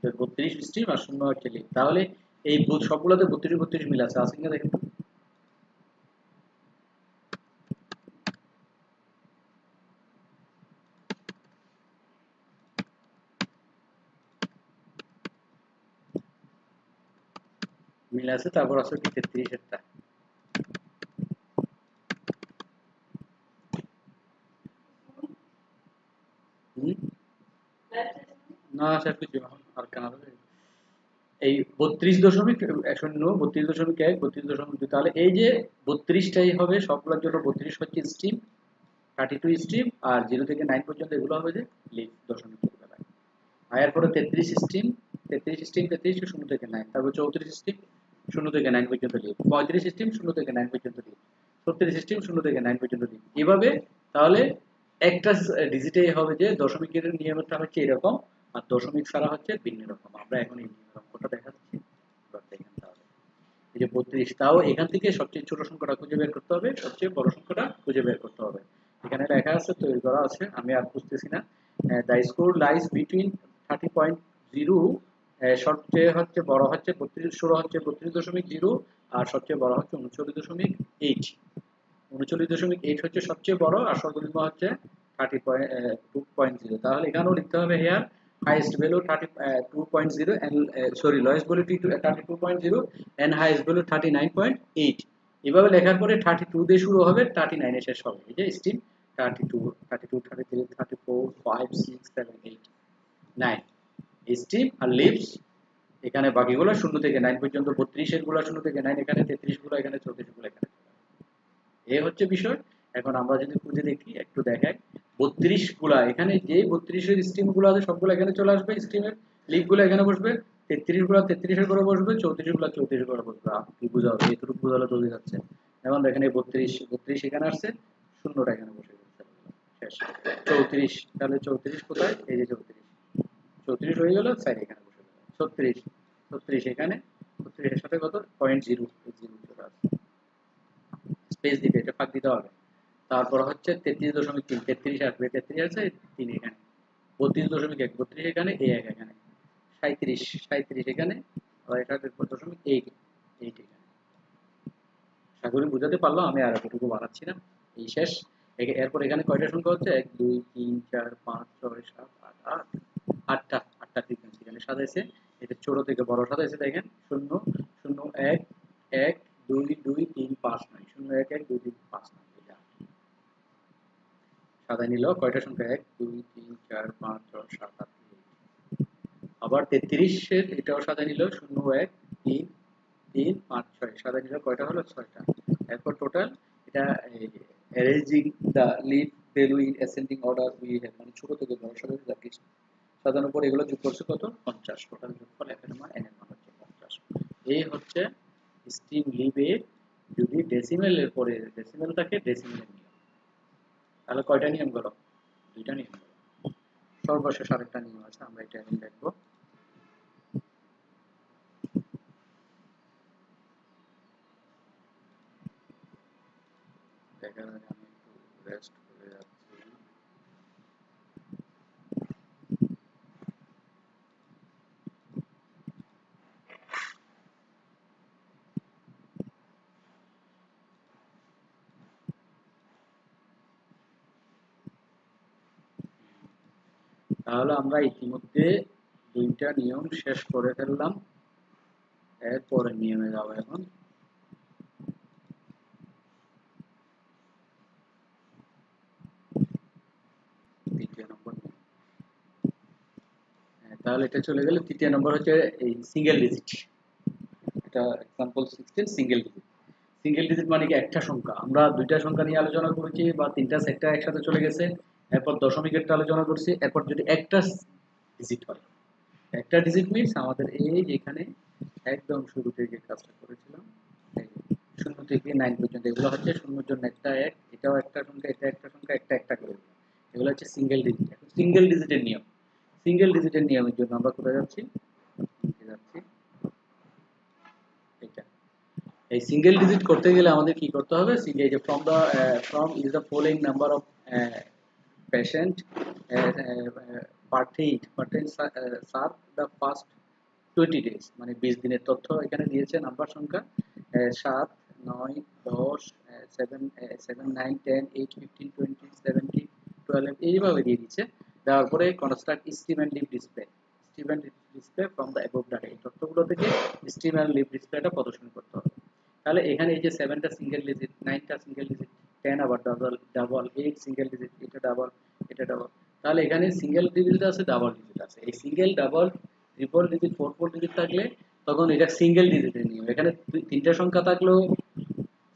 32 স্ট্রিম আর 0 হচ্ছে লিফ। তাহলে এই সবগুলোতে 32 মিল আছে, আছে কিনা দেখেন তো। মিল আছে, তারপর আছে কি 33 এরটা। না স্যার কিছু আর কেন হবে, এই 32.0, 32.1, 32.2, তাহলে এই যে 32টাই হবে সবগুলোর জন্য, 32 হচ্ছে স্ট্রিম, 32 স্ট্রিম, আর 0 থেকে 9 পর্যন্ত এগুলো হবে যে লিফ দশমিক বেলায়। আর এরপরে 33 স্ট্রিম, 33 স্ট্রিম, 33 0 থেকে 9, তারপর 34 স্ট্রিম 0 থেকে 9 পর্যন্ত লিফ, 35 স্ট্রিম 0 থেকে 9 পর্যন্ত লিফ, 36 স্ট্রিম 0 থেকে 9 পর্যন্ত লিফ, এভাবে। তাহলে একটা ডিজিটে হবে যে দশমিকের নিয়মটা হচ্ছে এরকম, আর দশমিক ছাড়া হচ্ছে ভিন্ন রকম। আমরা এখন এই অঙ্কটা দেখাচ্ছি, এই যে 32, তাও এখান থেকে সবচেয়ে ছোট সংখ্যাটা খুঁজে বের করতে হবে, সবচেয়ে বড় সংখ্যাটা খুঁজে বের করতে হবে। এখানে লেখা আছে, তৈরি করা আছে, আমি আর বুঝতেছি না। দ্য স্কোর লাইস বিটুইন 30.0, সবচেয়ে হচ্ছে বড় হচ্ছে 32, হচ্ছে 32.0, আর সবচেয়ে বড় হচ্ছে 39.8, 39.8 হচ্ছে সবচেয়ে বড়, আর সর্বনিম্ন হচ্ছে 32.0। তাহলে এখানেও লিখতে হবে hair highest value 32.0 and sorry lowest value 32.0 and highest value 39.8। এভাবে লেখার পরে 32 দিয়ে শুরু হবে, 39 এ শেষ হবে। এই যে স্ট্রিম 32, 32, 33, 34, 5, 6, 7, 8, 9 স্ট্রিম আর লিভস। এখানে বাকিগুলো 0 থেকে 9 পর্যন্ত, 32 এর গুলো 0 থেকে 9 এখানে, 33 গুলো এখানে, 34 গুলো এখানে। এই হচ্ছে বিষয়। এখন আমরা যদি খুঁজে দেখি, একটু দেখাই, 32 গুলা এখানে, যে 32 এর স্ট্রিম গুলো আছে সবগুলো এখানে চলে আসবে, স্ট্রিমের লিফ গুলো এখানে বসবে, 33 গুলা 33 এর করে বসবে, 34 গুলা 34 এর করে বসবে। কি বুঝাও, এইটুকু বুঝালে চলে যাচ্ছে। এখন দেখেন এই 32 এখানে আসছে, শূন্যটা এখানে বসে গেছে, শেষ। 34, তাহলে 34 কোথায়, এই যে 34, 34 হয়ে গেল, সাইড এখানে বসে গেল 36, 36 এখানে, 36 এর সাথে কত 0.0, জিরো চলে আসছে, স্পেস দিতে, এটা ফাঁক দিতে হবে। তারপর হচ্ছে 33.3, 33 আসবে, 33 আছে 3 এখানে, 32.1, 32 এখানে, 1 এখানে, 37, 37 এখানে, আবার এটা 0.8 এখানে। আশা করি বুঝাতে পারলাম, আমি আর এতটুকু বাড়াচ্ছি না, এই শেষ। এরপর এখানে কয়টা সংখ্যা হচ্ছে, 1 2 3 4 5 6 7 8 8 আটটা ফ্রিকোয়েন্সি এখানে সাজাইছে। এটা ছোট থেকে বড় সাজাইছে, দেখেন 0 0 1 1 2 2 3 5 9 0 1 1 2 3 5 9 এটা সাজাই নিল। কয়টা সংখ্যা, 1 2 3 4 5 6 7 8 আবার 33 এর এটাও সাজাই নিল, 0 1 3 3 5 6 সাজাই নিল, কয়টা হলো, 6টা। এরপর টোটাল এটা arranging the leaf value in ascending order we have, মানে ছোট থেকে বড় সাজাতে যাচ্ছি, সাজানোর পর এগুলো যোগ করছে কত, 50। টোটাল যোগফল f এর মান n এর মান হচ্ছে 50। এই হচ্ছে স্ট্রিং লিভের যদি ডেসিমেলের পরে ডেসিমেল থাকে ডেসিমেলের নিয়ম। তাহলে কয়টা নিয়ম গেল, দুইটা নিয়ম গেল। সর্বশেষ আরেকটা নিয়ম আছে, আমরা এটা এখন দেখবো। দেখার আগে আমি একটু রেস্ট করে যাচ্ছি। তাহলে আমরা ইতিমধ্যে দুইটা নিয়ম শেষ করে ফেললাম। এরপরে নিয়মে যাবো এখন। তৃতীয় নম্বর নিয়ম। তাহলে এটা চলে গেলে তৃতীয় নম্বর হচ্ছে এই সিঙ্গেল ডিজিট। এটা example 16 single digit. Single digit মানে কি, একটা সংখ্যা। আমরা দুইটা সংখ্যা নিয়ে আলোচনা করেছি বা তিনটা সেটটা একসাথে চলে গেছে, এরপর দশমিকেরটা আলোচনা করছি, এরপর যদি একটা ডিজিট হয়, একটা ডিজিট মিন্স আমাদের এই যেখানে একদম শুরুতে যে কাজটা করেছিলাম, এই 0 থেকে 9 পর্যন্ত, এগুলো হচ্ছে শূন্যর জন্য একটা 1, এটাও একটা সংখ্যা, এটা একটা সংখ্যা, একটা একটা করে দিলাম। এগুলো হচ্ছে সিঙ্গেল ডিজিট। সিঙ্গেল ডিজিটের নিয়ম, সিঙ্গেল ডিজিটের নিয়মের জন্য আমরা কোথায় যাচ্ছি, যাচ্ছি এটা। এই সিঙ্গেল ডিজিট করতে গেলে আমাদের কি করতে হবে, এই যে from is the following number of patient serve the first 20 days, মানে 20 দিনের তথ্য এখানে দিয়েছে, নাম্বার সংখ্যা 7 9 10 7 7 9 10 8 15 20 17 12 এইভাবে দিয়ে দিচ্ছে। দেওয়ার পরে construct stem and leaf display, stem and leaf display from the above data, এই তথ্যগুলো থেকে স্ট্রিম এন্ড লিভ ডিসপ্লেটা প্রদর্শন করতে হবে। তাহলে এখানে এই যে 7টা সিঙ্গেল ডিজিট, 9টা সিঙ্গেল ডিজিট, 10 আবার ডাবল ডাবল, 8 সিঙ্গেল ডিজিট, এটা ডাবল এটা ডাবল। তাহলে এখানে সিঙ্গেল ডিজিট আছে, ডাবল ডিজিট আছে। এই single double triple digit four four digit থাকলে তখন এটা সিঙ্গেল ডিজিটের নিয়ম। এখানে তিনটা সংখ্যা থাকলেও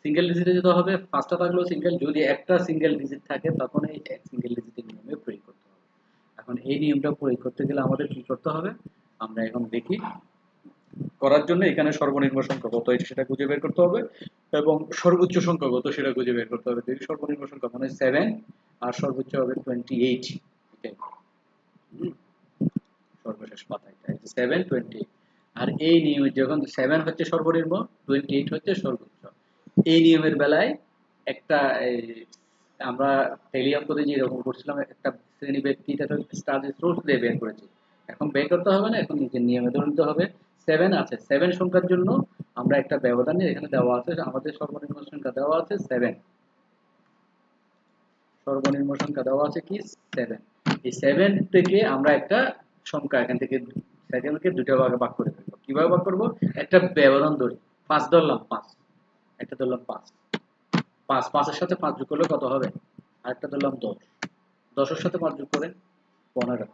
সিঙ্গেল ডিজিটে যেতে হবে, পাঁচটা থাকলেও সিঙ্গেল, যদি একটা সিঙ্গেল ডিজিট থাকে তখন এই সিঙ্গেল ডিজিটের নিয়মে প্রয়োগ করতে হবে। এখন এই নিয়মটা প্রয়োগ করতে গেলে আমাদের কি করতে হবে, আমরা এখন দেখি। করার জন্য এখানে সর্বনিম্ন সংখ্যা কত সেটা খুঁজে বের করতে হবে, এবং সর্বোচ্চ সংখ্যা কত সেটা খুঁজে বের করতে হবে। যদি সর্বনিম্ন সংখ্যা মানে 7 আর সর্বোচ্চ হবে 28, এটাই সর্বশেষ পাতা, এটা 7 28। আর এই নিয়মে যখন 7 হচ্ছে সর্বনিম্ন, 28 হচ্ছে সর্বোচ্চ, এই নিয়মের বেলায় একটা আমরা টেলি অঙ্কতে যেরকম করছিলাম, একটা শ্রেণী ব্যক্তি এটা স্টার সোর্স দিয়ে বের করেছি। এখন বের করতে হবে না, এখন নিজের নিয়মে ধরে নিতে হবে। 7 আছে, 7 সংখ্যার জন্য আমরা একটা ব্যবধান এখানে দেওয়া আছে, আমাদের সর্বনিম্ন সংখ্যা দেওয়া আছে 7, সর্বনিম্ন সংখ্যা দেওয়া আছে কি 7। এই 7 থেকে আমরা একটা সংখ্যা এখান থেকে সেকেন্ডকে দুটো ভাগে ভাগ করে ফেলবো। কিভাবে ভাগ করব, একটা ব্যবধান ধরি, 5 ধরলাম, 5 একটা ধরলাম, 5 5 5 এর সাথে 5 যোগ করলে কত হবে, আরেকটা ধরলাম 10 10 এর সাথে 5 যোগ করেন 15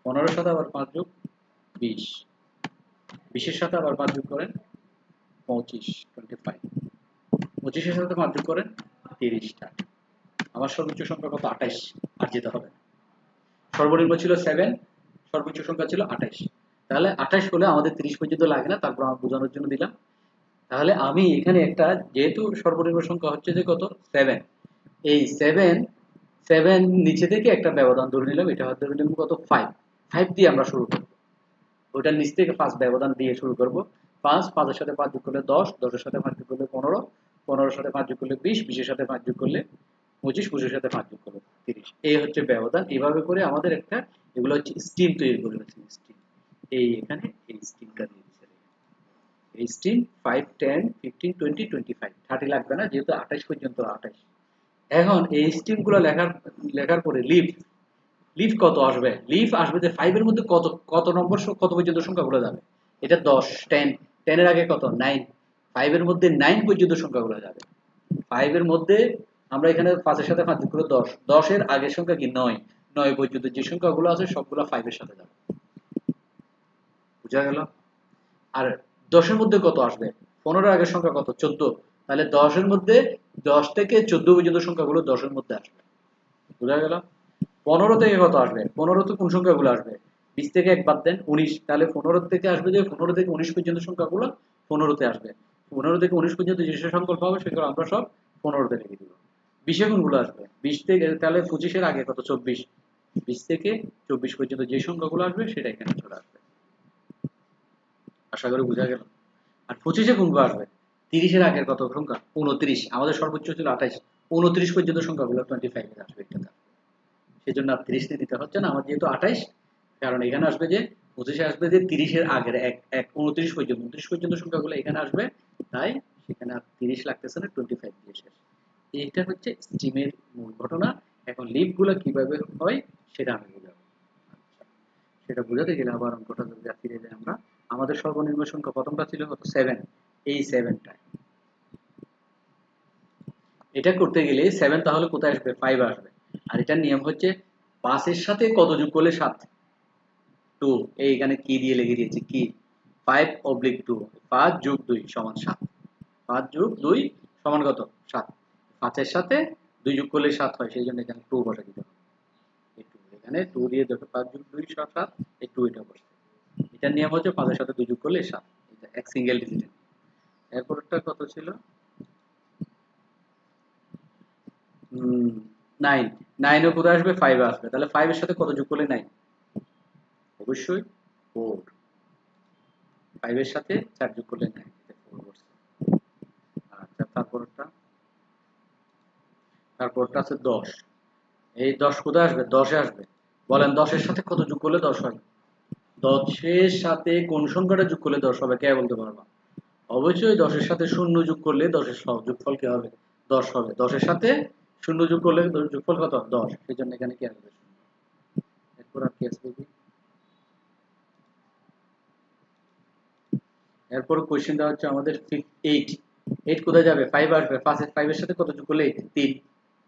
15 এর সাথে আবার 5 যোগ 20 20 এর সাথে আবার 5 যোগ করেন 25 25 25 এর সাথে 5 যোগ করেন 30টা। আমার সর্বোচ্চ সংখ্যা কত, 28, আর যেতে হবে না। সর্বনিম্ন ছিল 7, সর্বোচ্চ সংখ্যা ছিল 28। তাহলে 28 হলে আমাদের 30 পর্যন্ত লাগে না, তারপর আমরা বোঝানোর জন্য দিলাম। তাহলে আমি এখানে একটা, যেহেতু সর্বনিম্ন সংখ্যা হচ্ছে যে কত 7, এই 7 নিচে থেকে একটা ব্যবধান ধরে নিলাম, এটা ধরে নিলাম কত 5 দিয়ে আমরা শুরু করব। ওইটার নিচ থেকে 5 ব্যবধান দিয়ে শুরু করব। 5 5 এর সাথে 5 যোগ করলে 10 10 এর সাথে 5 যোগ করলে 15 15 এর সাথে 5 যোগ করলে 20 20 এর সাথে 5 যোগ করলে 25 25 এর সাথে 5 যোগ করলে 30। এই হচ্ছে ব্যবধান। এইভাবে করে আমাদের একটা, এগুলো হচ্ছে স্ট্রিম তৈরি করে নিচ্ছি, স্ট্রিম এই এখানে এই স্ট্রিমটা দিয়ে দিচ্ছি। 18 5 10 15 20 25 30 লাগবে না যেহেতু 28 পর্যন্ত 28। এখন এই স্ট্রিমগুলো লেখার পরে লিফ কত আসবে? লিফ আসবে যে 5 এর মধ্যে কত কত নম্বর কত পর্যন্ত সংখ্যাগুলো যাবে? এটা 10 10 10 এর আগে কত 9 5 এর মধ্যে 9 পর্যন্ত সংখ্যাগুলো যাবে। 5 এর মধ্যে আমরা এখানে 5 এর সাথে 5 যোগ করে 10 10 এর আগের সংখ্যা কি 9 9 পর্যন্ত যে সংখ্যাগুলো আছে সবগুলো 5 এর সাথে যাবে। বুঝা গেল? আর 10 এর মধ্যে কত আসবে? 15 এর আগের সংখ্যা কত 14 তাহলে 10 এর মধ্যে 10 থেকে 14 পর্যন্ত সংখ্যাগুলো 10 এর মধ্যে আসবে। বুঝা গেল? 15 থেকে কত আসবে? 15 তে কোন সংখ্যাগুলো আসবে? 20 থেকে 1 বাদ দেন 19 তাহলে 15 থেকে আসবে যে 15 থেকে 19 পর্যন্ত সংখ্যাগুলো 15 তে আসবে। 15 থেকে 19 পর্যন্ত যে সংকল্প হবে সেগুলো আমরা সব 15 তে লিখে দিব। 20 এ কোনগুলো আসবে? 20 থেকে তাহলে 25 এর আগে কত 24 20 থেকে 24 পর্যন্ত যে সংখ্যাগুলো আসবে সেটা এখানে চলে আসবে। আশা করি বোঝা গেল। আর 25 এ কোনগুলো আসবে? 30 এর আগের কত সংখ্যা 29 আমাদের সর্বোচ্চ ছিল 28 29 পর্যন্ত সংখ্যাগুলো 25 এ আসবে এটা। সেজন্য আর 30 তে দিতে হচ্ছে না আমার যেহেতু 28 কারণ এখানে আসবে যে 25 এ আসবে যে 30 এর আগের 29 পর্যন্ত 29 পর্যন্ত সংখ্যাগুলো এখানে আসবে তাই সেখানে আর 30 লাগতেছে না 25 দিয়ে শেষ। এইটা হচ্ছে স্ট্রিমের মূল ঘটনা। এখন লিফগুলো কিভাবে হয় সেটা আমি বোঝাবো। সেটা বোঝাতে গেলে আবার অঙ্কটা যদি ফিরে যাই আমরা আমাদের সর্বনিম্ন সংখ্যা প্রথমটা ছিল কত 7 এই 7টা এটা করতে গেলে 7 তাহলে কোথায় আসবে 5 আসবে আর এটার নিয়ম হচ্ছে 5 এর সাথে কত যোগ করলে 7 2 এইখানে কি দিয়ে লিখে দিয়েছি কি 5/2 5 যোগ 2 সমান 7 5 যোগ 2 সমান কত 7 5 এর সাথে 2 যোগ করলে 7 হয় সেই জন্য এখানে 2 বসা দিতে হবে এখানে 2 দিয়ে দেখো 5 যোগ 2 7 এই 2 এটা বসে এটার নিয়ম হচ্ছে 5 এর সাথে 2 যোগ করলে 7 এটা এক সিঙ্গেল ডিজিট এরপরটা কত ছিল 9 9 ও কোথায় আসবে 5 আসবে তাহলে 5 এর সাথে কত যোগ করলে 9 অবশ্যই 4 5 এর সাথে 4 যোগ করলে 9 এটা 4 বসছে আচ্ছা তারপরটা আছে 10 এই 10 কোথায় আসবে 10 এ আসবে বলেন 10 এর সাথে কত যোগ করলে 10 হয় 10 এর সাথে কোন সংখ্যাটা যোগ করলে 10 হবে কে বলতে পারবা অবশ্যই 10 এর সাথে 0 যোগ করলে 10 এর যোগফল কি হবে 10 হবে 10 এর সাথে 0 যোগ করলে যোগফল কত 10 সেজন্য এখানে কি আসবে এরপর আর কি আসবে এরপর কোশ্চেন দেওয়া হচ্ছে আমাদের 8 8 কোথায় যাবে 5 আসবে 5 এর সাথে কত যোগ করলে 3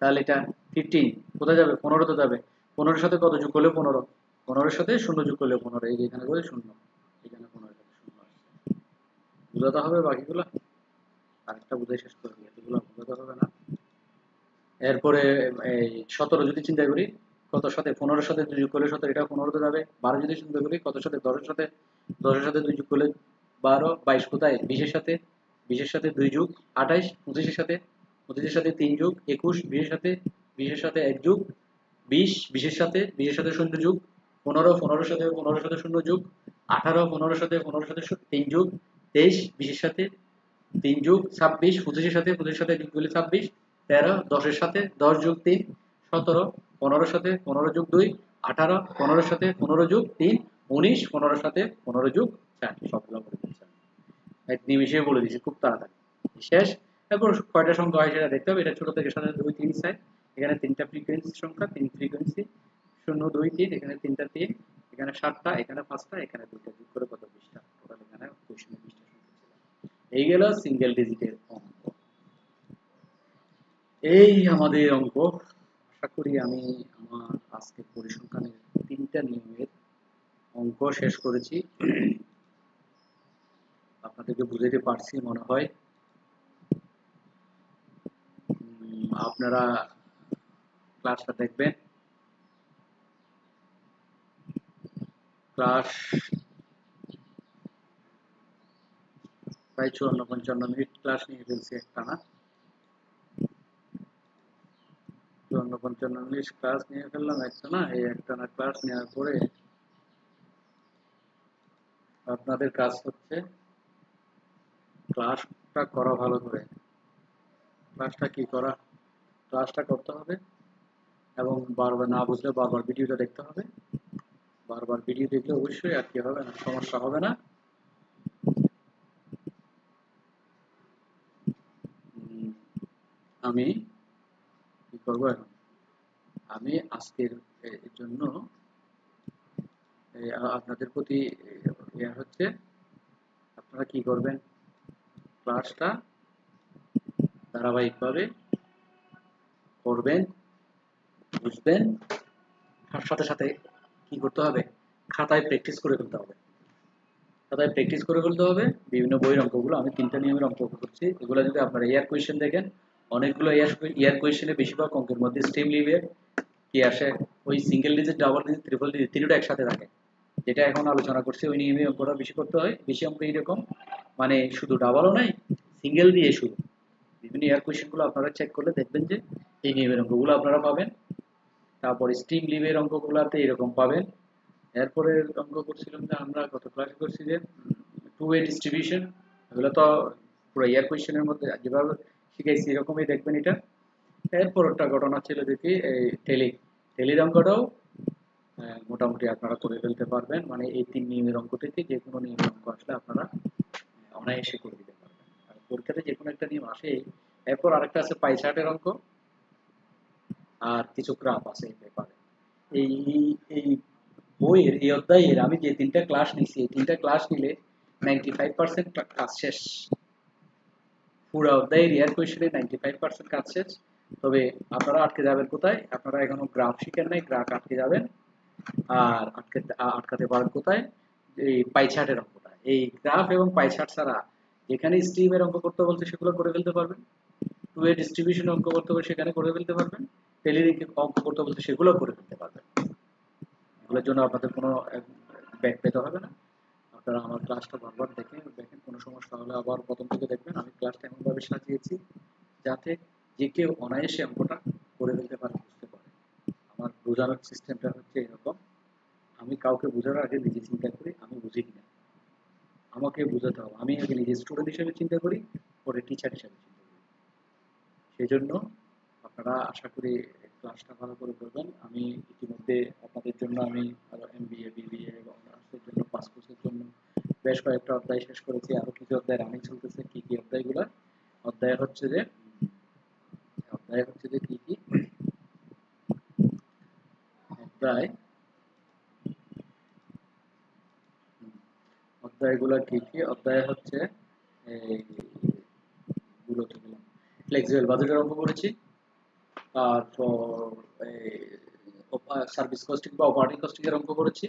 তাহলে এটা 15 কোথায় যাবে 15 তে যাবে 15 এর সাথে কত যোগ করলে 15 15 এর সাথে 0 যোগ করলে 15 এই যে এখানে করে 0 এখানে 15 এর সাথে 0 আসছে বুঝাতে হবে বাকিগুলো আরেকটা বুঝাই শেষ করে দিই এগুলো বুঝাতে হবে না এরপরে এই 17 যদি চিন্তা করি কত সাথে 15 এর সাথে 2 যোগ করলে 17 এটা 15 তে যাবে 12 যদি চিন্তা করি কত সাথে 10 এর সাথে 2 যোগ করলে 12 22 কোথায় 20 এর সাথে 2 যোগ 28 25 এর সাথে 3 যোগ 21 20 এর সাথে 1 যোগ 20 20 এর সাথে 0 যোগ 15 15 এর সাথে 0 যোগ 18 15 এর সাথে 3 যোগ 23 20 এর সাথে 3 যোগ 26 25 এর সাথে যোগ করলে 26 13 10 এর সাথে 10 যোগ 3 17 15 এর সাথে 15 যোগ 2 18 15 এর সাথে 15 যোগ 3 19 15 এর সাথে 15 যোগ 4 সবগুলো করে দিচ্ছি এক নিমিষে বলে দিচ্ছি খুব তাড়াতাড়ি শেষ তারপর কয়টা সংখ্যা হয় সেটা দেখতে হবে এটা ছোট থেকে সাথে 2 3 সাইড এখানে তিনটা ফ্রিকোয়েন্সি সংখ্যা 3 ফ্রিকোয়েন্সি 0 2 3 এখানে তিনটা 3 এখানে 7টা এখানে 5টা এখানে 2টা যোগ করে কত 20টা টোটাল এখানে কোশ্চেনে 20টা সংখ্যা ছিল এই গেল সিঙ্গেল ডিজিটের অঙ্ক এই আমাদের অঙ্ক আশা করি আমি আমার আজকের পরিসংখ্যানের 3টা নিয়মের অঙ্ক শেষ করেছি আপনাদেরকে বুঝাতে পারছি মনে হয় আপনারা ক্লাসটা দেখবেন ক্লাস প্রায় 54-55 মিনিট ক্লাস নিয়ে ফেলছি একটানা 54-55 মিনিট ক্লাস নিয়ে ফেললাম একটানা এই একটানা ক্লাস নেওয়ার পরে আপনাদের কাজ হচ্ছে ক্লাসটা করা ভালো করে ক্লাসটা কি করা ক্লাসটা করতে হবে এবং বারবার না বুঝলে বারবার ভিডিওটা দেখতে হবে বারবার ভিডিও দেখলে অবশ্যই আর কি হবে না সমস্যা হবে না আমি কি করবো এখন, আমি আজকের জন্য আপনাদের প্রতি ইয়ে হচ্ছে, আপনারা কি করবেন, ক্লাসটা ধারাবাহিকভাবে করবেন, বুঝবেন, তার সাথে সাথে কি করতে হবে, খাতায় প্র্যাকটিস করে ফেলতে হবে। খাতায় প্র্যাকটিস করে ফেলতে হবে বিভিন্ন বইয়ের অঙ্কগুলো। আমি 3টা নিয়মের অঙ্ক করছি, এগুলো যদি আপনারা ইয়ার কোয়েশ্চেন দেখেন, অনেকগুলো ইয়ার কোয়েশ্চেনে বেশিরভাগ অঙ্কের মধ্যে স্টেম লিভে কি আসে, ওই single digit, double digit, triple digit তিনটা একসাথে থাকে। যেটা এখন আলোচনা করছি ওই নিয়মে অঙ্কটা বেশি করতে হয়। বেশি অঙ্ক এইরকম, মানে শুধু ডাবলও নাই, সিঙ্গেল দিয়ে শুরু। বিভিন্ন ইয়ার কোয়েশ্চেনগুলো আপনারা চেক করলে দেখবেন যে এই নিয়মের অঙ্কগুলো আপনারা পাবেন। তারপর স্ট্রিম লিভের অঙ্কগুলোতে এরকম পাবেন। এরপরে অঙ্ক করছিলাম যে আমরা গত ক্লাসে করছি যে টু ওয়ে ডিস্ট্রিবিউশন, এগুলো তো পুরো ইয়ার কোয়েশ্চেনের মধ্যে যেভাবে শিখাইছি এরকমই দেখবেন এটা। এরপর একটা ঘটনা ছিল দেখি এই টেলির অঙ্কটাও মোটামুটি আপনারা করে ফেলতে পারবেন, মানে এই 3 নিয়মের অঙ্ক থেকে যে কোনো নিয়মের অঙ্ক আসলে আপনারা অনায়াসে করে দিতে পারবেন। আর পরীক্ষাতে যে কোনো একটা নিয়ম আসে। এরপর আরেকটা আছে পাই চার্টের অঙ্ক, আর কিছু গ্রাফ আছে এই পেপারে। এই এই বইয়ের এই অধ্যায়ের আমি যে 3টা ক্লাস নিছি, এই 3টা ক্লাস নিলে 95% কাজ শেষ। পুরো অধ্যায়ের ইয়ার কোয়েশ্চেনে 95% কাজ শেষ। তবে আপনারা আটকে যাবেন কোথায়, আপনারা এখনো গ্রাফ শিখেন নাই, গ্রাফ আটকে যাবেন। আর আটকাতে পারেন কোথায়, এই পাই চার্টের অঙ্কটা। এই গ্রাফ এবং পাই চার্ট ছাড়া যেখানে স্ট্রিমের অঙ্ক করতে বলছে সেগুলো করে ফেলতে পারবেন, টু এ ডিস্ট্রিবিউশন অঙ্ক করতে বলছে সেখানে করে ফেলতে পারবেন, টেলিরিংকে অঙ্ক করতে বলছে সেগুলো করে ফেলতে পারবেন। এগুলোর জন্য আপনাদের কোনো ব্যাক পেতে হবে না। আপনারা আমার ক্লাসটা বারবার দেখেন, কোনো সমস্যা হলে আবার প্রথম থেকে দেখবেন। আমি ক্লাসটা এমনভাবে সাজিয়েছি যাতে যে কেউ অনায়াসে অঙ্কটা করে ফেলতে পারে, বুঝতে পারে। আমার বোঝানোর সিস্টেমটা হচ্ছে এরকম, আমি কাউকে বোঝানোর আগে নিজে চিন্তা করি আমি বুঝি কিনা, আমাকে বোঝাতে হবে। আমি আগে নিজে স্টুডেন্ট হিসেবে চিন্তা করি, পরে টিচার হিসেবে চিন্তা করি। সেজন্য আপনারা আশা করি ক্লাসটা ভালো করে করবেন। আমি ইতিমধ্যে আপনাদের জন্য আমি আরো এমবিএ, বিবিএ এবং অনার্সের জন্য পাস কোর্সের জন্য বেশ কয়েকটা অধ্যায় শেষ করেছি, আরো কিছু অধ্যায় রানিং চলতেছে। কি কি অধ্যায়গুলো, অধ্যায় হচ্ছে যে কি কি অধ্যায়, অধ্যায়গুলো কি কি অধ্যায় হচ্ছে এই গুলোতে গেলাম, ফ্লেক্সিবল বাজেটের অঙ্ক করেছি, তারপর সার্ভিস কস্টিং বা অপারেটিং কস্টিং এর অঙ্ক করেছি,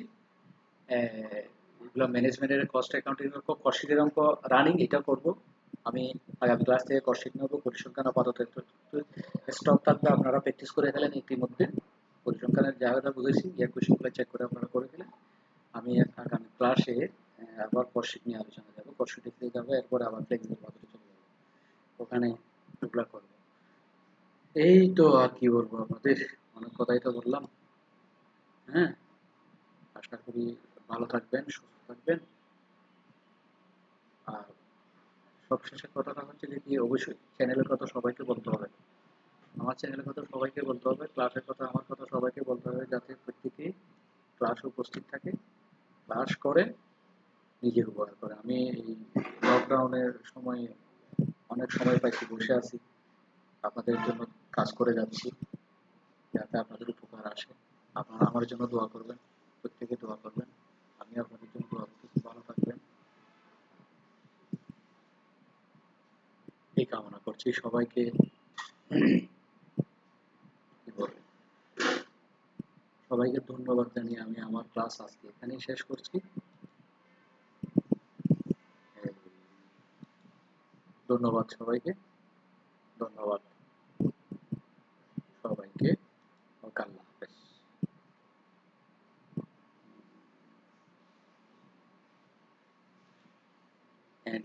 এগুলো ম্যানেজমেন্টের কস্ট অ্যাকাউন্টিং অঙ্ক, কস্টশিটের অঙ্ক রানিং, এটা করব আমি আগামী ক্লাস থেকে। কস্টশিট নেব, পরিসংখ্যান আপাতত স্টক থাকবে, আপনারা প্র্যাকটিস করে ফেলেন ইতিমধ্যে। পরিসংখ্যানের জায়গাটা বুঝেছি, ইয়ার কোয়েশ্চেনগুলো চেক করে আপনারা করে ফেলেন। আমি আগামী ক্লাসে আবার কস্টশিট নিয়ে আলোচনা যাবো, কস্টশিটে ফিরে যাবো, এরপরে আবার ফ্লেক্সিবল বাজেটে চলে যাবো, ওখানে এগুলো করবো। এই তো আর কি বলবো আপনাদের, অনেক কথাই তো বললাম। হ্যাঁ, আশা করি ভালো থাকবেন, সুস্থ থাকবেন। আর সবশেষে কথাটা হচ্ছে যে কি, অবশ্যই চ্যানেলের কথা সবাইকে বলতে হবে। আমার চ্যানেলের কথা সবাইকে বলতে হবে, ক্লাসের কথা আমার কথা সবাইকে বলতে হবে, যাতে প্রত্যেকে ক্লাসে উপস্থিত থাকে, ক্লাস করে, নিজের উপকার করে। আমি এই লকডাউনের সময় অনেক সময় পাইছি, বসে আছি, আপনাদের জন্য কাজ করে যাচ্ছি, যাতে আপনাদের উপকার আসে। আপনারা আমার জন্য দোয়া করবেন, প্রত্যেকে দোয়া করবেন। আমি আপনাদের জন্য দোয়া করতেছি, ভালো থাকবেন এই কামনা করছি। সবাইকে কি বলবো, সবাইকে ধন্যবাদ জানিয়ে আমি আমার ক্লাস আজকে এখানেই শেষ করছি। ধন্যবাদ সবাইকে, ধন্যবাদ সবাইকে। আল্লাহ হাফেজ। And